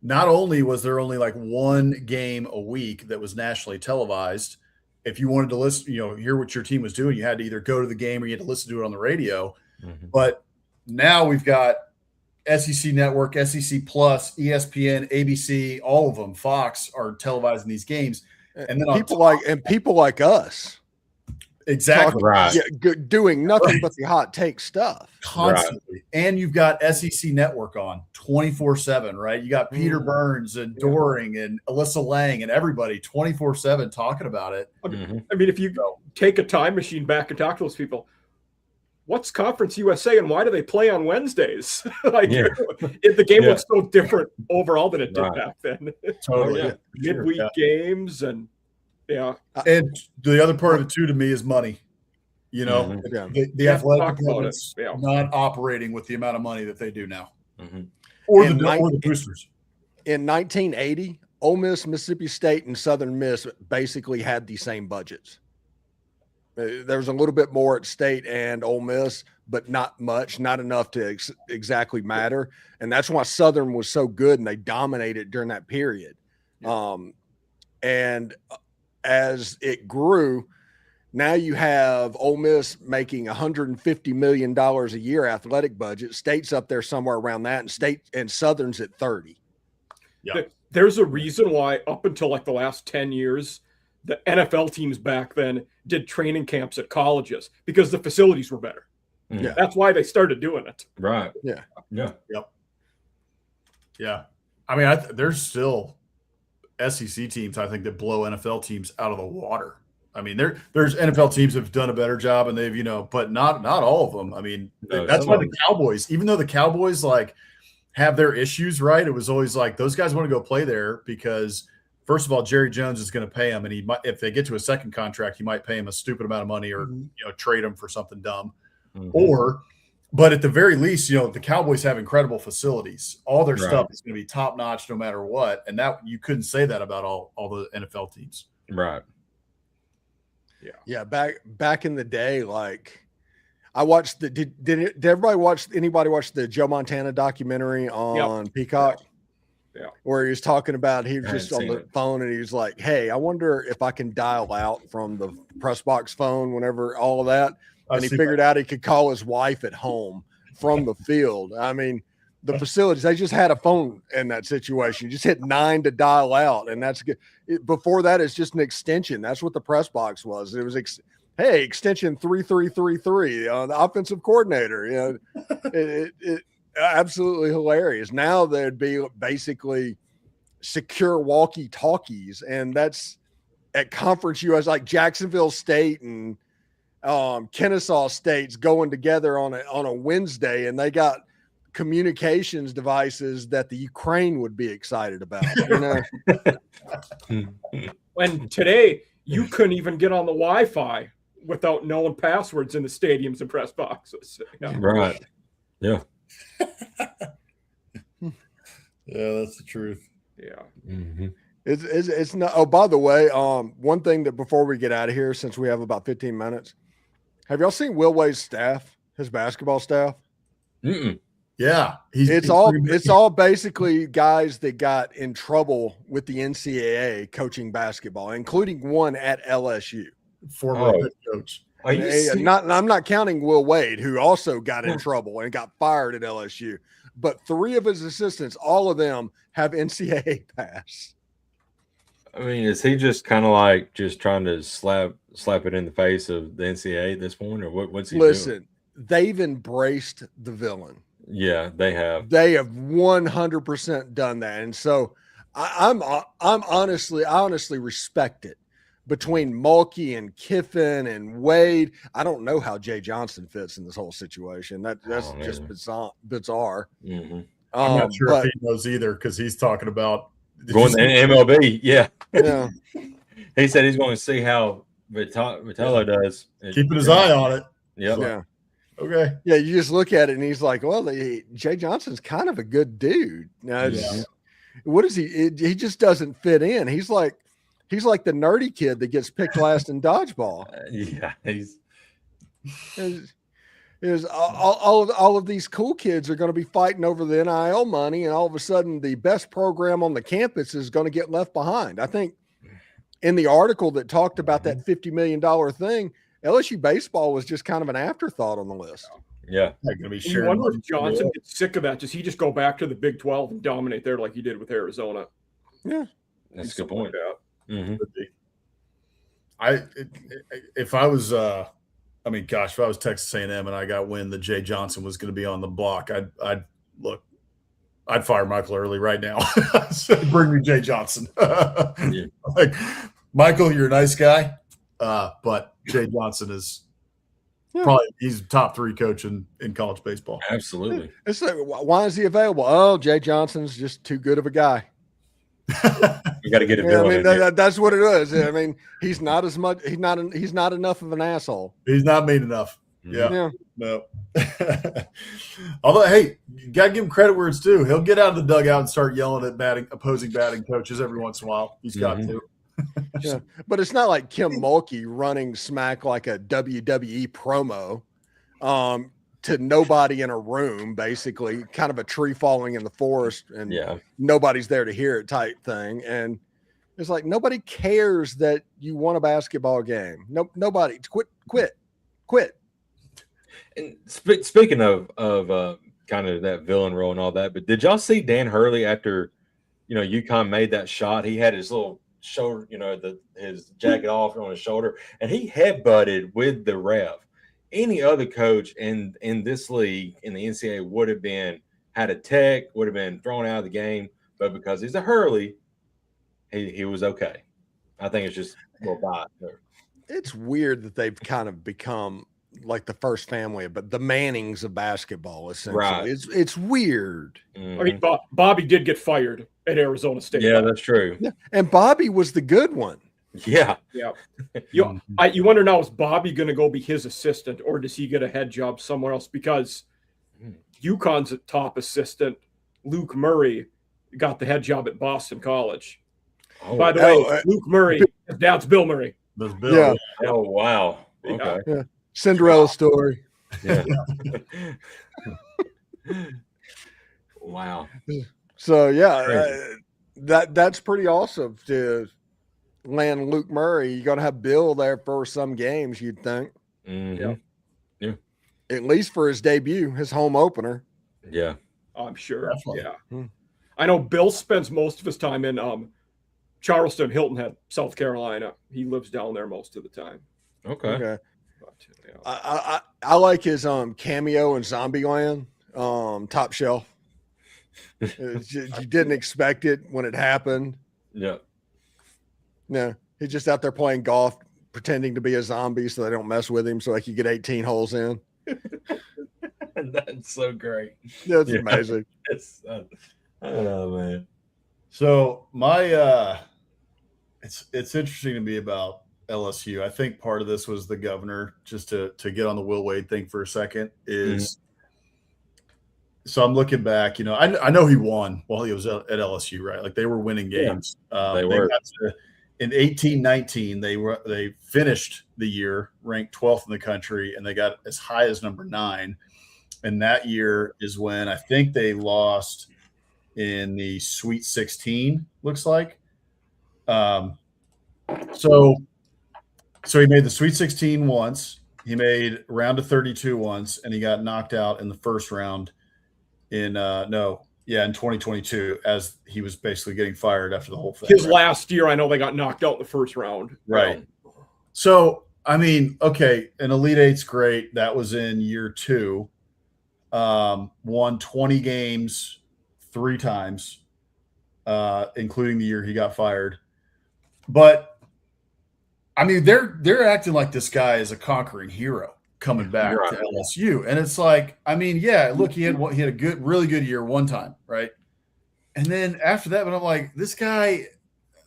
not only was there only like one game a week that was nationally televised, if you wanted to listen, hear what your team was doing, you had to either go to the game or you had to listen to it on the radio. Mm-hmm. But now we've got SEC Network, SEC Plus, ESPN, ABC, all of them, Fox are televising these games. And then people like us. Exactly. Right. Doing nothing but the hot take stuff constantly. Right. And you've got SEC Network on 24/7, right? You got Peter Burns and Doring and Alyssa Lang and everybody 24/7 talking about it. I mean, if you take a time machine back and talk to those people, what's Conference USA and why do they play on Wednesdays? The game looks so different overall than it did back then. Totally. Midweek games and and the other part of it too to me is money. You know, the athletic department's not operating with the amount of money that they do now, or the boosters. In 1980, Ole Miss, Mississippi State, and Southern Miss basically had the same budgets. There was a little bit more at State and Ole Miss, but not much, not enough to exactly matter. And that's why Southern was so good and they dominated during that period. And as it grew, now you have Ole Miss making $150 million a year athletic budget. State's up there somewhere around that, and State and Southern's at 30. Yeah. There's a reason why up until like the last 10 years, the NFL teams back then did training camps at colleges because the facilities were better. Yeah. That's why they started doing it. Right. Yeah. Yeah. Yep. Yeah. I mean, there's still SEC teams, I think, that blow NFL teams out of the water. I mean, there's NFL teams that have done a better job, and they've, but not all of them. I mean, that's why the Cowboys, even though the Cowboys like have their issues, right? It was always like those guys want to go play there because, first of all, Jerry Jones is going to pay them, and he might, if they get to a second contract, he might pay him a stupid amount of money or trade him for something dumb, But at the very least, the Cowboys have incredible facilities. All their stuff is going to be top notch no matter what. And that you couldn't say that about all the NFL teams. Right. Yeah. Back in the day, like I watched did anybody watch the Joe Montana documentary on Peacock? Yeah. Where he was talking about, he was just on the phone and he was like, hey, I wonder if I can dial out from the press box phone whenever all of that. And he figured out he could call his wife at home from the field. I mean, the facilities, they just had a phone in that situation. You just hit 9 to dial out, and that's good. Before that, it's just an extension. That's what the press box was. It was, extension 3333, the offensive coordinator. It absolutely hilarious. Now there'd be basically secure walkie-talkies, and that's at Conference US, like Jacksonville State and Kennesaw State's going together on a Wednesday, and they got communications devices that the Ukraine would be excited about. When today you couldn't even get on the Wi-Fi without knowing passwords in the stadiums and press boxes. Right. Yeah. Yeah, that's the truth. Yeah. It's not. Oh, by the way, one thing that before we get out of here, since we have about 15 minutes. Have y'all seen Will Wade's staff, his basketball staff? Yeah. It's all basically guys that got in trouble with the NCAA coaching basketball, including one at LSU. Former head coach. I'm not counting Will Wade, who also got in trouble and got fired at LSU. But 3 of his assistants, all of them have NCAA pass. I mean, is he just kind of like just trying to slap it in the face of the NCAA at this point, or what's he doing? Listen, they've embraced the villain. Yeah, they have. They have 100% done that, and so I honestly respect it. Between Mulkey and Kiffin and Wade, I don't know how Jay Johnson fits in this whole situation. That's just bizarre. I'm not sure if he knows either because he's talking about going to MLB. Yeah. Yeah. He said he's going to see how Vitello does. Keeping his eye on it. Yep. Yeah. Okay. Yeah, you just look at it and he's like, well, Jay Johnson's kind of a good dude. Now, what is he? He just doesn't fit in. He's like the nerdy kid that gets picked last in dodgeball. Yeah, all of these cool kids are going to be fighting over the NIL money, and all of a sudden the best program on the campus is going to get left behind. I think in the article that talked about that $50 million thing, LSU baseball was just kind of an afterthought on the list. Yeah. You wonder if Johnson gets sick of that. Does he just go back to the Big 12 and dominate there like he did with Arizona? Yeah. That's a good point. Like if I was if I was Texas A&M and I got wind that Jay Johnson was going to be on the block, I'd fire Michael Early right now. Bring me Jay Johnson. Yeah. Like, Michael, you're a nice guy, but Jay Johnson is probably he's top 3 coach in college baseball. Absolutely. It's like, why is he available? Oh, Jay Johnson's just too good of a guy. You got to get it. Yeah, I mean, that's what it is. I mean, he's not as much. He's not enough of an asshole. He's not mean enough. Yeah. No. Although, hey, you got to give him credit where it's due. He'll get out of the dugout and start yelling at opposing batting coaches every once in a while. He's got to. Yeah, but it's not like Kim Mulkey running smack like a WWE promo to nobody in a room, basically, kind of a tree falling in the forest and nobody's there to hear it type thing. And it's like nobody cares that you won a basketball game. Nobody. Quit. And speaking of kind of that villain role and all that, but did y'all see Dan Hurley after UConn made that shot? He had his little shoulder, his jacket off on his shoulder, and he headbutted with the ref. Any other coach in this league in the NCAA would have had a tech, would have been thrown out of the game, but because he's a Hurley, he was okay. I think it's just It's weird that they've kind of become like the first family, but the Mannings of basketball, essentially. Right. It's weird. Mm-hmm. I mean, Bobby did get fired at Arizona State. Yeah, that's true. Yeah. And Bobby was the good one. Yeah. You wonder now, is Bobby going to go be his assistant, or does he get a head job somewhere else? Because UConn's top assistant, Luke Murray, got the head job at Boston College. Oh, by the way, Luke Murray, his dad's Bill Murray. That's Bill. Yeah. Oh, wow. Okay. Yeah. Cinderella story. Yeah. Wow. So that's pretty awesome to land Luke Murray. You're gonna have Bill there for some games, you'd think. Mm-hmm. Yeah. At least for his debut, his home opener. Yeah. I'm sure. Definitely. Yeah. I know Bill spends most of his time in Charleston, Hilton Head, South Carolina. He lives down there most of the time. Okay. But, I like his cameo in Zombieland, Top Shelf. You didn't expect it when it happened. Yeah. No, he's just out there playing golf, pretending to be a zombie so they don't mess with him, so he can get 18 holes in. That's so great. That's amazing. I don't know, man. So my it's interesting to me about LSU. I think part of this was the governor, just to get on the Will Wade thing for a second, is so I'm looking back, I know he won while he was at LSU, right? Like they were winning games. They were. In 18-19, they finished the year ranked 12th in the country, and they got as high as number 9. And that year is when I think they lost in the Sweet 16, looks like. So he made the Sweet 16 once. He made round of 32 once, and he got knocked out in the first round in 2022, as he was basically getting fired after the whole thing. His last year, I know they got knocked out in the first round. Right. So, I mean, okay, an Elite Eight's great. That was in year 2. Won 20 games 3 times, including the year he got fired. But I mean, they're acting like this guy is a conquering hero coming back to LSU, and it's like, I mean, yeah, look, he had a really good year one time, right? And then after that, but I'm like, this guy,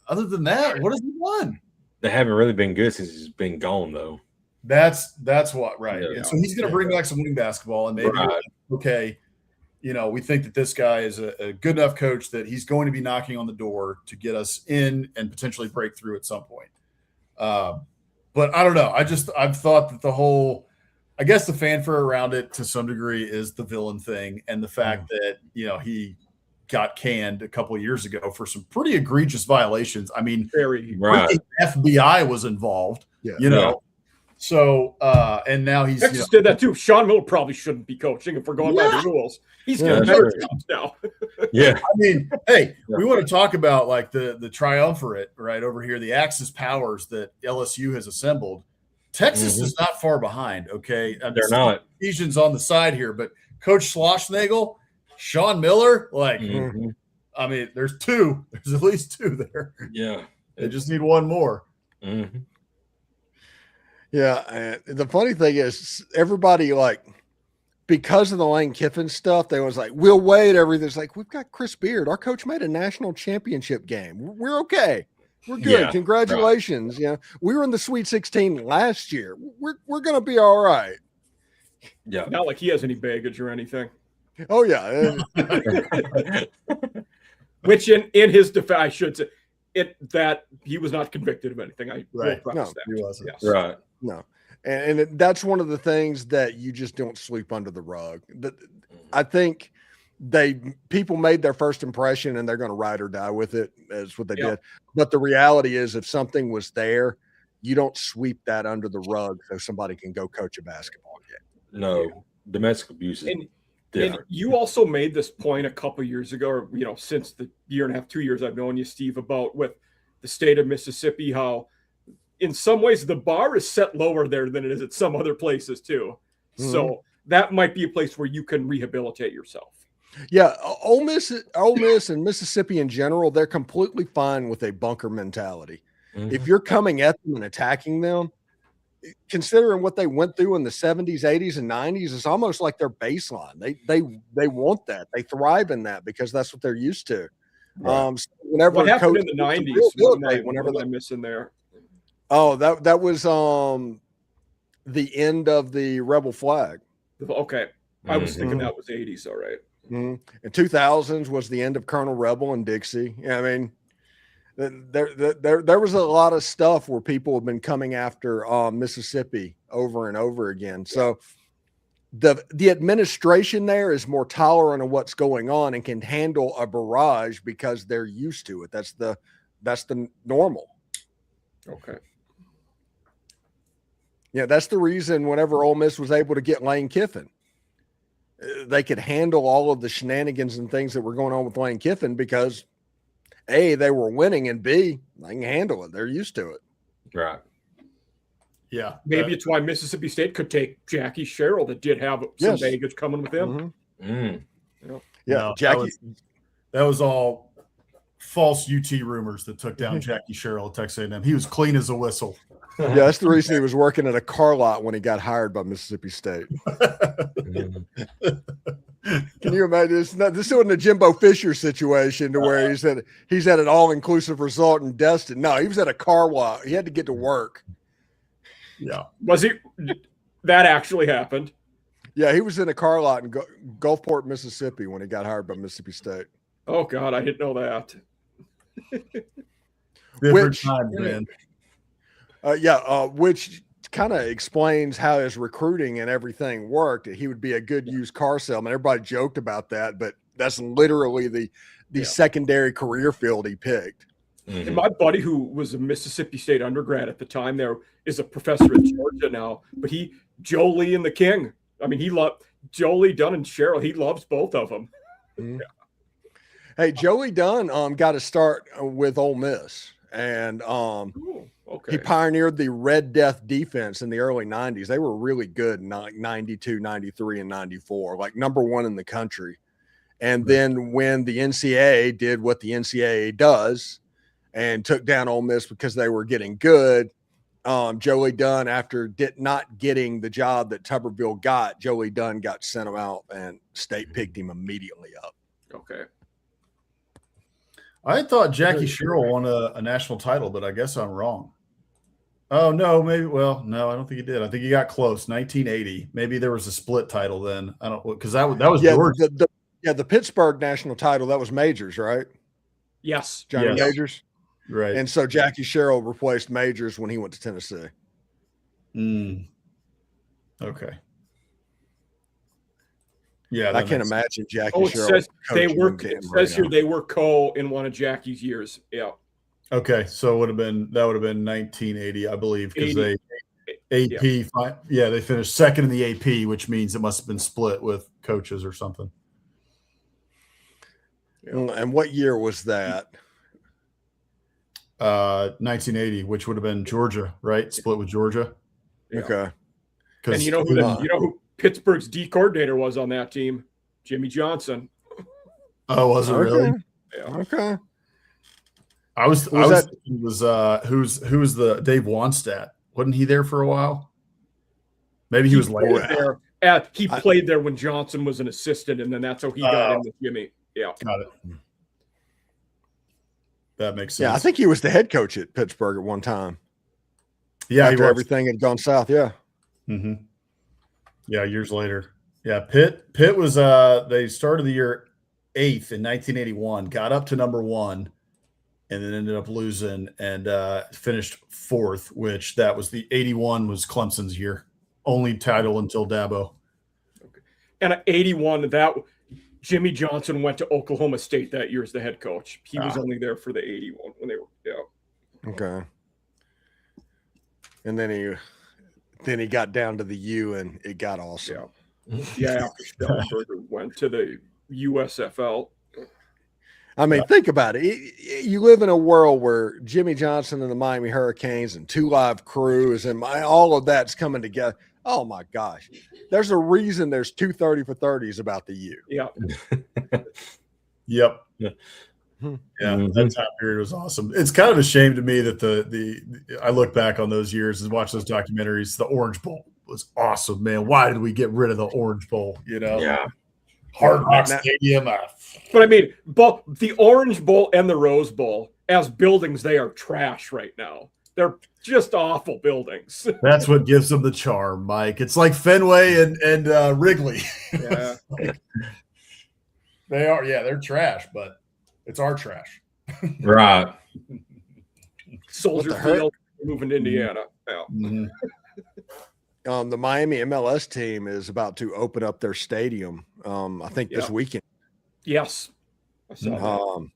other than that, what has he won? They haven't really been good since he's been gone, though. That's what, right? Yeah. And so he's going to bring back some winning basketball, and maybe okay, we think that this guy is a good enough coach that he's going to be knocking on the door to get us in and potentially break through at some point. But I don't know. I've thought that the whole, I guess the fanfare around it to some degree is the villain thing, and the fact that, he got canned a couple of years ago for some pretty egregious violations. I mean, Very FBI was involved, So, and now he's Texas did that too. Sean Miller probably shouldn't be coaching if we're going by the rules. He's getting better jobs now. Yeah. I mean, hey, we want to talk about like the triumvirate right over here, the Axis powers that LSU has assembled. Texas is not far behind. Okay, They're not. Ephesians on the side here, but Coach Schlossnagle, Sean Miller, like, I mean, there's two. There's at least two there. Yeah, they just need one more. Yeah, and the funny thing is, everybody like, because of the Lane Kiffin stuff, they was like, we'll wait. Everything's like, we've got Chris Beard. Our coach made a national championship game. We're okay. We're good. Yeah, congratulations. Right. Yeah, we were in the Sweet 16 last year. We're gonna be all right. Yeah, not like he has any baggage or anything. Oh yeah. Which in his defense, I should say that he was not convicted of anything. I will preface that. He wasn't. Yes. Right. No. And that's one of the things that you just don't sweep under the rug. I think people made their first impression and they're going to ride or die with it, is what they did. But the reality is, if something was there, you don't sweep that under the rug so somebody can go coach a basketball game. No, domestic abuse is different. And you also made this point a couple years ago, or since the year and a half, 2 years I've known you, Steve, about with the state of Mississippi, how in some ways the bar is set lower there than it is at some other places too. So that might be a place where you can rehabilitate yourself. Yeah, Ole Miss and Mississippi in general, they're completely fine with a bunker mentality. If you're coming at them and attacking them, considering what they went through in the 70s, 80s, and 90s, it's almost like their baseline. They want that. They thrive in that because that's what they're used to. Right. So whenever what happened in the 90s? Whenever they're missing there. Oh, that was the end of the rebel flag. Okay. I was thinking that was 80s. All right. In 2000s was the end of Colonel Rebel and Dixie. I mean, there was a lot of stuff where people have been coming after Mississippi over and over again. So the administration there is more tolerant of what's going on and can handle a barrage because they're used to it. That's the normal. Okay. Yeah, that's the reason whenever Ole Miss was able to get Lane Kiffin, they could handle all of the shenanigans and things that were going on with Lane Kiffin because A, they were winning, and B, they can handle it. They're used to it. Right. Yeah. Maybe it's why Mississippi State could take Jackie Sherrill that did have some baggage coming with him. Yeah, no, Jackie. That was all false UT rumors that took down Jackie Sherrill at Texas A&M. He was clean as a whistle. Yeah, that's the reason he was working at a car lot when he got hired by Mississippi State. Can you imagine? This isn't a Jimbo Fisher situation to where he's at an all-inclusive resort in Destin. No, he was at a car lot. He had to get to work. Yeah. Was he? That actually happened. Yeah, he was in a car lot in Gulfport, Mississippi when he got hired by Mississippi State. Oh, God, I didn't know that. Different time, man. Which kind of explains how his recruiting and everything worked. He would be a good used car salesman. Everybody joked about that, but that's literally the secondary career field he picked. And my buddy, who was a Mississippi State undergrad at the time, there is a professor at Georgia now. But Joe Lee and the King. I mean, he loved Joe Lee, Dunn, and Sherrill. He loves both of them. Yeah. Hey, Joey Dunn got to start with Ole Miss, and he pioneered the Red Death defense in the early 90s. They were really good in 92, 93, and 94, like number one in the country. And then when the NCAA did what the NCAA does and took down Ole Miss because they were getting good, Joey Dunn, after not getting the job that Tuberville got, Joey Dunn got sent him out, and State picked him immediately up. Okay. I thought Jackie Sherrill won a national title, but I guess I'm wrong. Oh, no, maybe. Well, no, I don't think he did. I think he got close. 1980. Maybe there was a split title then. I don't, because that was George. The Pittsburgh national title, that was Majors, right? Yes. Johnny Majors. Right. And so Jackie Sherrill replaced Majors when he went to Tennessee. Okay. Yeah, I can't imagine Jackie Sherrill. It says here they were co in one of Jackie's years. Yeah. Okay, so that would have been 1980, I believe, because AP. Yeah, they finished second in the AP, which means it must have been split with coaches or something. Yeah. And what year was that? 1980, which would have been Georgia, right? Split with Georgia. Yeah. Okay. And you know who Pittsburgh's D coordinator was on that team? Jimmy Johnson. Oh, was it really? Yeah. Okay. I was thinking who's the Dave Wanstatt? Wasn't he there for a while? Maybe he was later. He played there when Johnson was an assistant, and then that's how he got in with Jimmy. Yeah. Got it. That makes sense. Yeah, I think he was the head coach at Pittsburgh at one time. Yeah, after everything had gone south. Yeah. Mm-hmm. Yeah, years later. Yeah, Pitt was they started the year 8th in 1981, got up to number 1, and then ended up losing and finished 4th, which that was the 81 was Clemson's year. Only title until Dabo. Okay. And at 81, that Jimmy Johnson went to Oklahoma State that year as the head coach. He was only there for the 81 when they were Okay. And then he got down to the U and it got awesome. Yeah, after Stellenberger went to the USFL. I mean, think about it. You live in a world where Jimmy Johnson and the Miami Hurricanes and 2 Live Crews and all of that's coming together. Oh my gosh. There's a reason there's 2 30 for 30s about the U. Yeah. Yep. Yeah. That time period was awesome. It's kind of a shame to me that the I look back on those years and watch those documentaries. The Orange Bowl was awesome, man. Why did we get rid of the Orange Bowl? You know? Yeah. Hard Rock Stadium. But I mean, both the Orange Bowl and the Rose Bowl, as buildings, they are trash right now. They're just awful buildings. That's what gives them the charm, Mike. It's like Fenway and Wrigley. Yeah. They are. Yeah, they're trash, but it's our trash. Right. Soldier Field moving to Indiana. Yeah. Mm-hmm. The Miami MLS team is about to open up their stadium. I think this weekend. Yes. I saw that.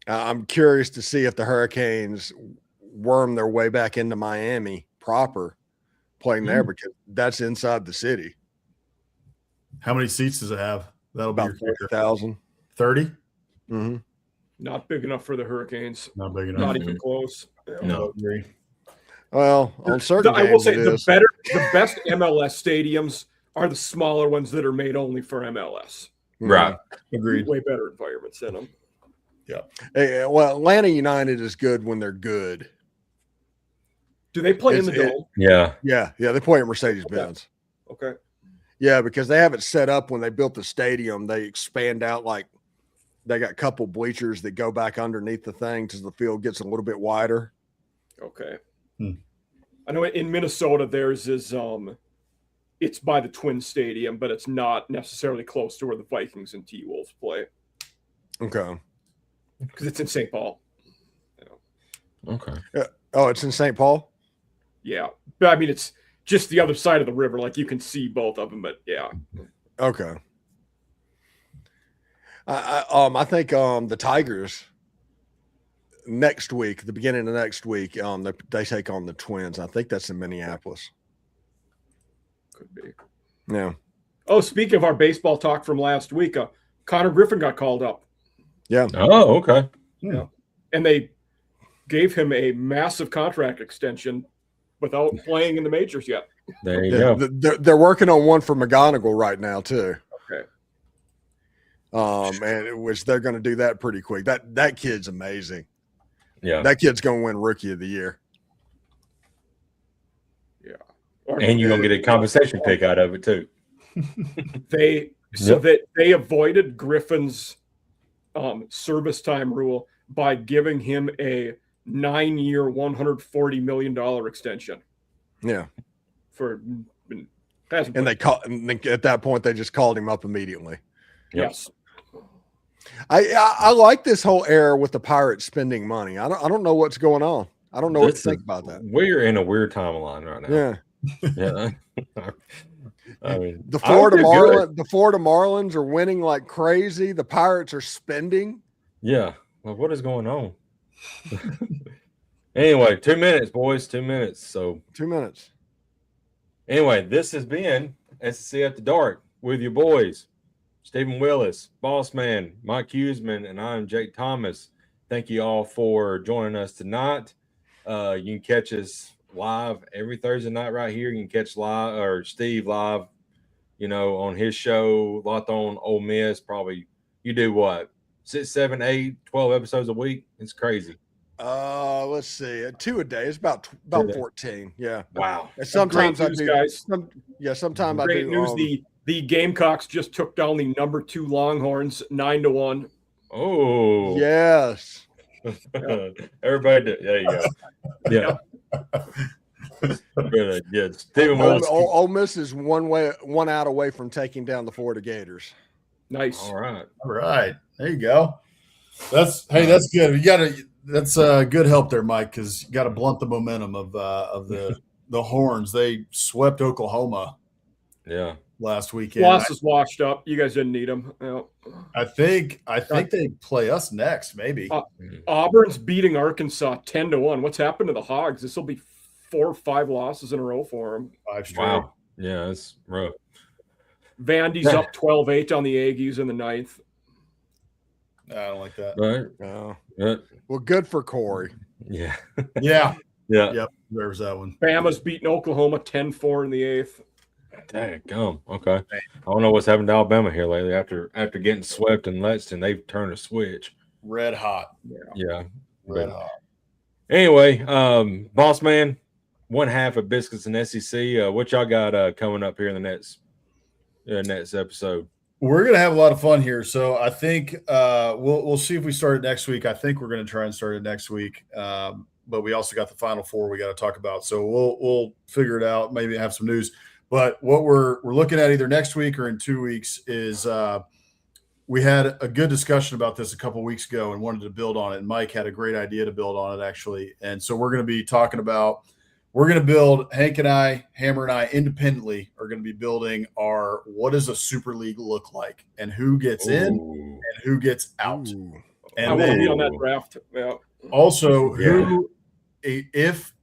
I'm curious to see if the Hurricanes worm their way back into Miami proper, playing there because that's inside the city. How many seats does it have? That'll About be 30,000. 30? Mm-hmm. Not big enough for the Hurricanes. Not big enough. Not even close. No. Well, on certain I will say the best MLS stadiums are the smaller ones that are made only for MLS. Right. Agreed. Way better environments in them. Yeah. Hey, well, Atlanta United is good when they're good. Do they play in the Dome? Yeah. Yeah. They play at Mercedes-Benz. Okay. Yeah, because they have it set up when they built the stadium. They expand out like they got a couple bleachers that go back underneath the thing because the field gets a little bit wider. Okay. I know in Minnesota theirs is it's by the Twin Stadium, but it's not necessarily close to where the Vikings and T-Wolves play. Okay. Because it's in St. Paul. Okay. Oh, it's in St. Paul? Yeah. But I mean, it's just the other side of the river. Like you can see both of them, but yeah. Okay. I think the Tigers next week, the beginning of next week, they take on the Twins. I think that's in Minneapolis. Could be. Yeah. Oh, speaking of our baseball talk from last week, Connor Griffin got called up. Yeah. Oh, okay. Yeah. And they gave him a massive contract extension without playing in the majors yet. There you go. They're working on one for McGonigal right now too. Okay. Which they're going to do that pretty quick. That kid's amazing. Yeah. That kid's going to win Rookie of the Year. Yeah. And you're going to get a compensation pick out of it too. That they avoided Griffin's service time rule by giving him a 9-year, $140 million extension. Yeah. And at that point they just called him up immediately. Yes. I like this whole era with the Pirates spending money. I don't know what's going on. I don't know what to think about that. We're in a weird timeline right now. Yeah. Yeah. I mean, the Florida Marlins are winning like crazy. The Pirates are spending. Yeah. Well, what is going on? Anyway, 2 minutes, boys. 2 minutes. So 2 minutes. Anyway, this has been SEC After Dark with your boys, Stephen Willis, Boss Man, Mike Huseman, and I'm Jake Thomas. Thank you all for joining us tonight. You can catch us live every Thursday night right here. You can catch Steve live, on his show, Locked On Ole Miss. Probably you do what? 6, 7, 8, 12 episodes a week. It's crazy. Let's see, 2 a day. It's about 14. Yeah. Wow. And sometimes great news, I do, guys. Sometimes I do. Great news. The Gamecocks just took down the number 2 Longhorns 9-1. Oh yes. Everybody did. There you go. Yeah. Good. Yeah. Stephen Willis. Ole Miss is one out away from taking down the Florida Gators. Nice. All right. There you go. That's good. That's good help there, Mike, because you got to blunt the momentum of the Horns. They swept Oklahoma. Yeah. Last weekend. Loss is washed up. You guys didn't need them. Yeah. I think they play us next, maybe. Auburn's beating Arkansas 10-1. What's happened to the Hogs? This will be 4 or 5 losses in a row for them. 5 straight. Wow. Yeah, that's rough. Vandy's up 12-8 on the Aggies in the 9th. I don't like that. Right. No. Yeah. Well, good for Corey. Yeah. Yeah. Yeah. Yep. There's that one. Bama's beating Oklahoma 10-4 in the 8th. Dang, come. Okay. I don't know what's happened to Alabama here lately. After getting swept in Lexington, they've turned a switch. Red hot. Yeah. Red hot. Anyway, Boss Man, one half of Biscuits and SEC. What y'all got coming up here in the next episode? We're gonna have a lot of fun here. So I think we'll see if we start it next week. I think we're gonna try and start it next week. But we also got the Final Four we got to talk about. So we'll figure it out. Maybe have some news. But what we're looking at either next week or in 2 weeks is we had a good discussion about this a couple of weeks ago and wanted to build on it. And Mike had a great idea to build on it, actually. And so we're going to be talking about Hank and I, Hammer and I, independently are going to be building what does a Super League look like and who gets in and who gets out. Ooh. I And want to then be on that draft. Yeah. also if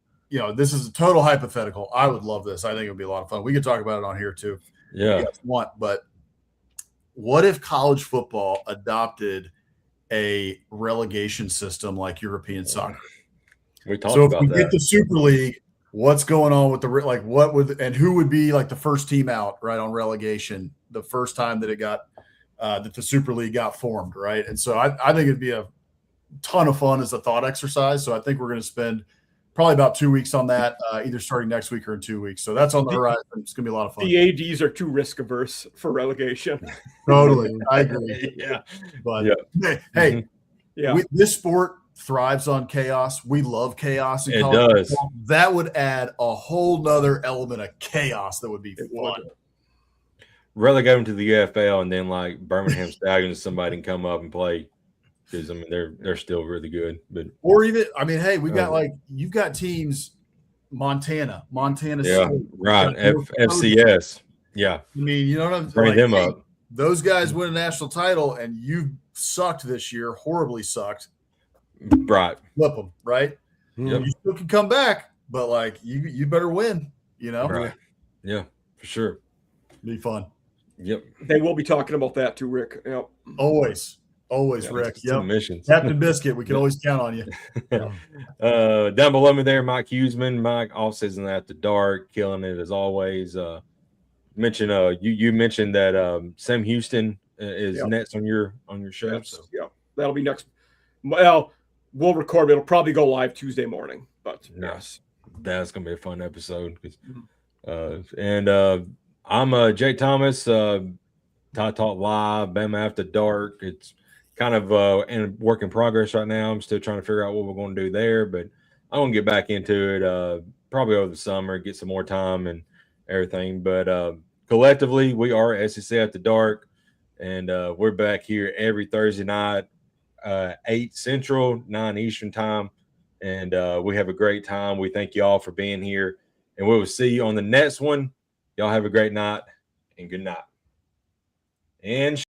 this is a total hypothetical. I would love this. I think it would be a lot of fun. We could talk about it on here too. Yeah. If you guys want, but what if college football adopted a relegation system like European soccer? We talked So if about we that. get the Super League, what's going on with who would be like the first team out, right, on relegation the first time that it got that the Super League got formed, right? And so I think it'd be a ton of fun as a thought exercise. So I think we're going to spend probably about 2 weeks on that, either starting next week or in 2 weeks. So that's on the horizon. It's going to be a lot of fun. The ADs are too risk averse for relegation. Totally. I agree. Yeah. But Yeah. hey, Yeah. this sport thrives on chaos. We love chaos. In It college does. football. That would add a whole nother element of chaos that would be fun. Relegate them to the UFL and then like Birmingham Stallions, somebody can come up and play. Because I mean they're still really good, but Or even, hey, we've got you've got teams, Montana yeah, State, right. FCS, yeah. I mean, you know what I'm saying? Bring them up. Those guys win a national title, and you sucked this year, horribly sucked. Right. Flip them, right? Yep. You still can come back, but you better win. Right. Yeah, for sure. Be fun. Yep. They will be talking about that too, Rick. Yep. Always, Yeah, Rick. some missions. Captain Biscuit, we can always count on you. Down below me there, Mike Huseman. Mike, off season after dark, killing it as always. Mention you mentioned that Sam Houston is next on your show. So. Yeah, that'll be next. Well, we'll record. It'll probably go live Tuesday morning. But Yes, that's gonna be a fun episode. I'm Jake Thomas. Talk Live, Bama After Dark. It's kind of in work in progress right now. I'm still trying to figure out what we're going to do there, but I'm going to get back into it probably over the summer, get some more time and everything. But collectively, we are SEC After Dark, and we're back here every Thursday night, 8 Central, 9 Eastern time, and we have a great time. We thank you all for being here, and we will see you on the next one. Y'all have a great night, and good night. And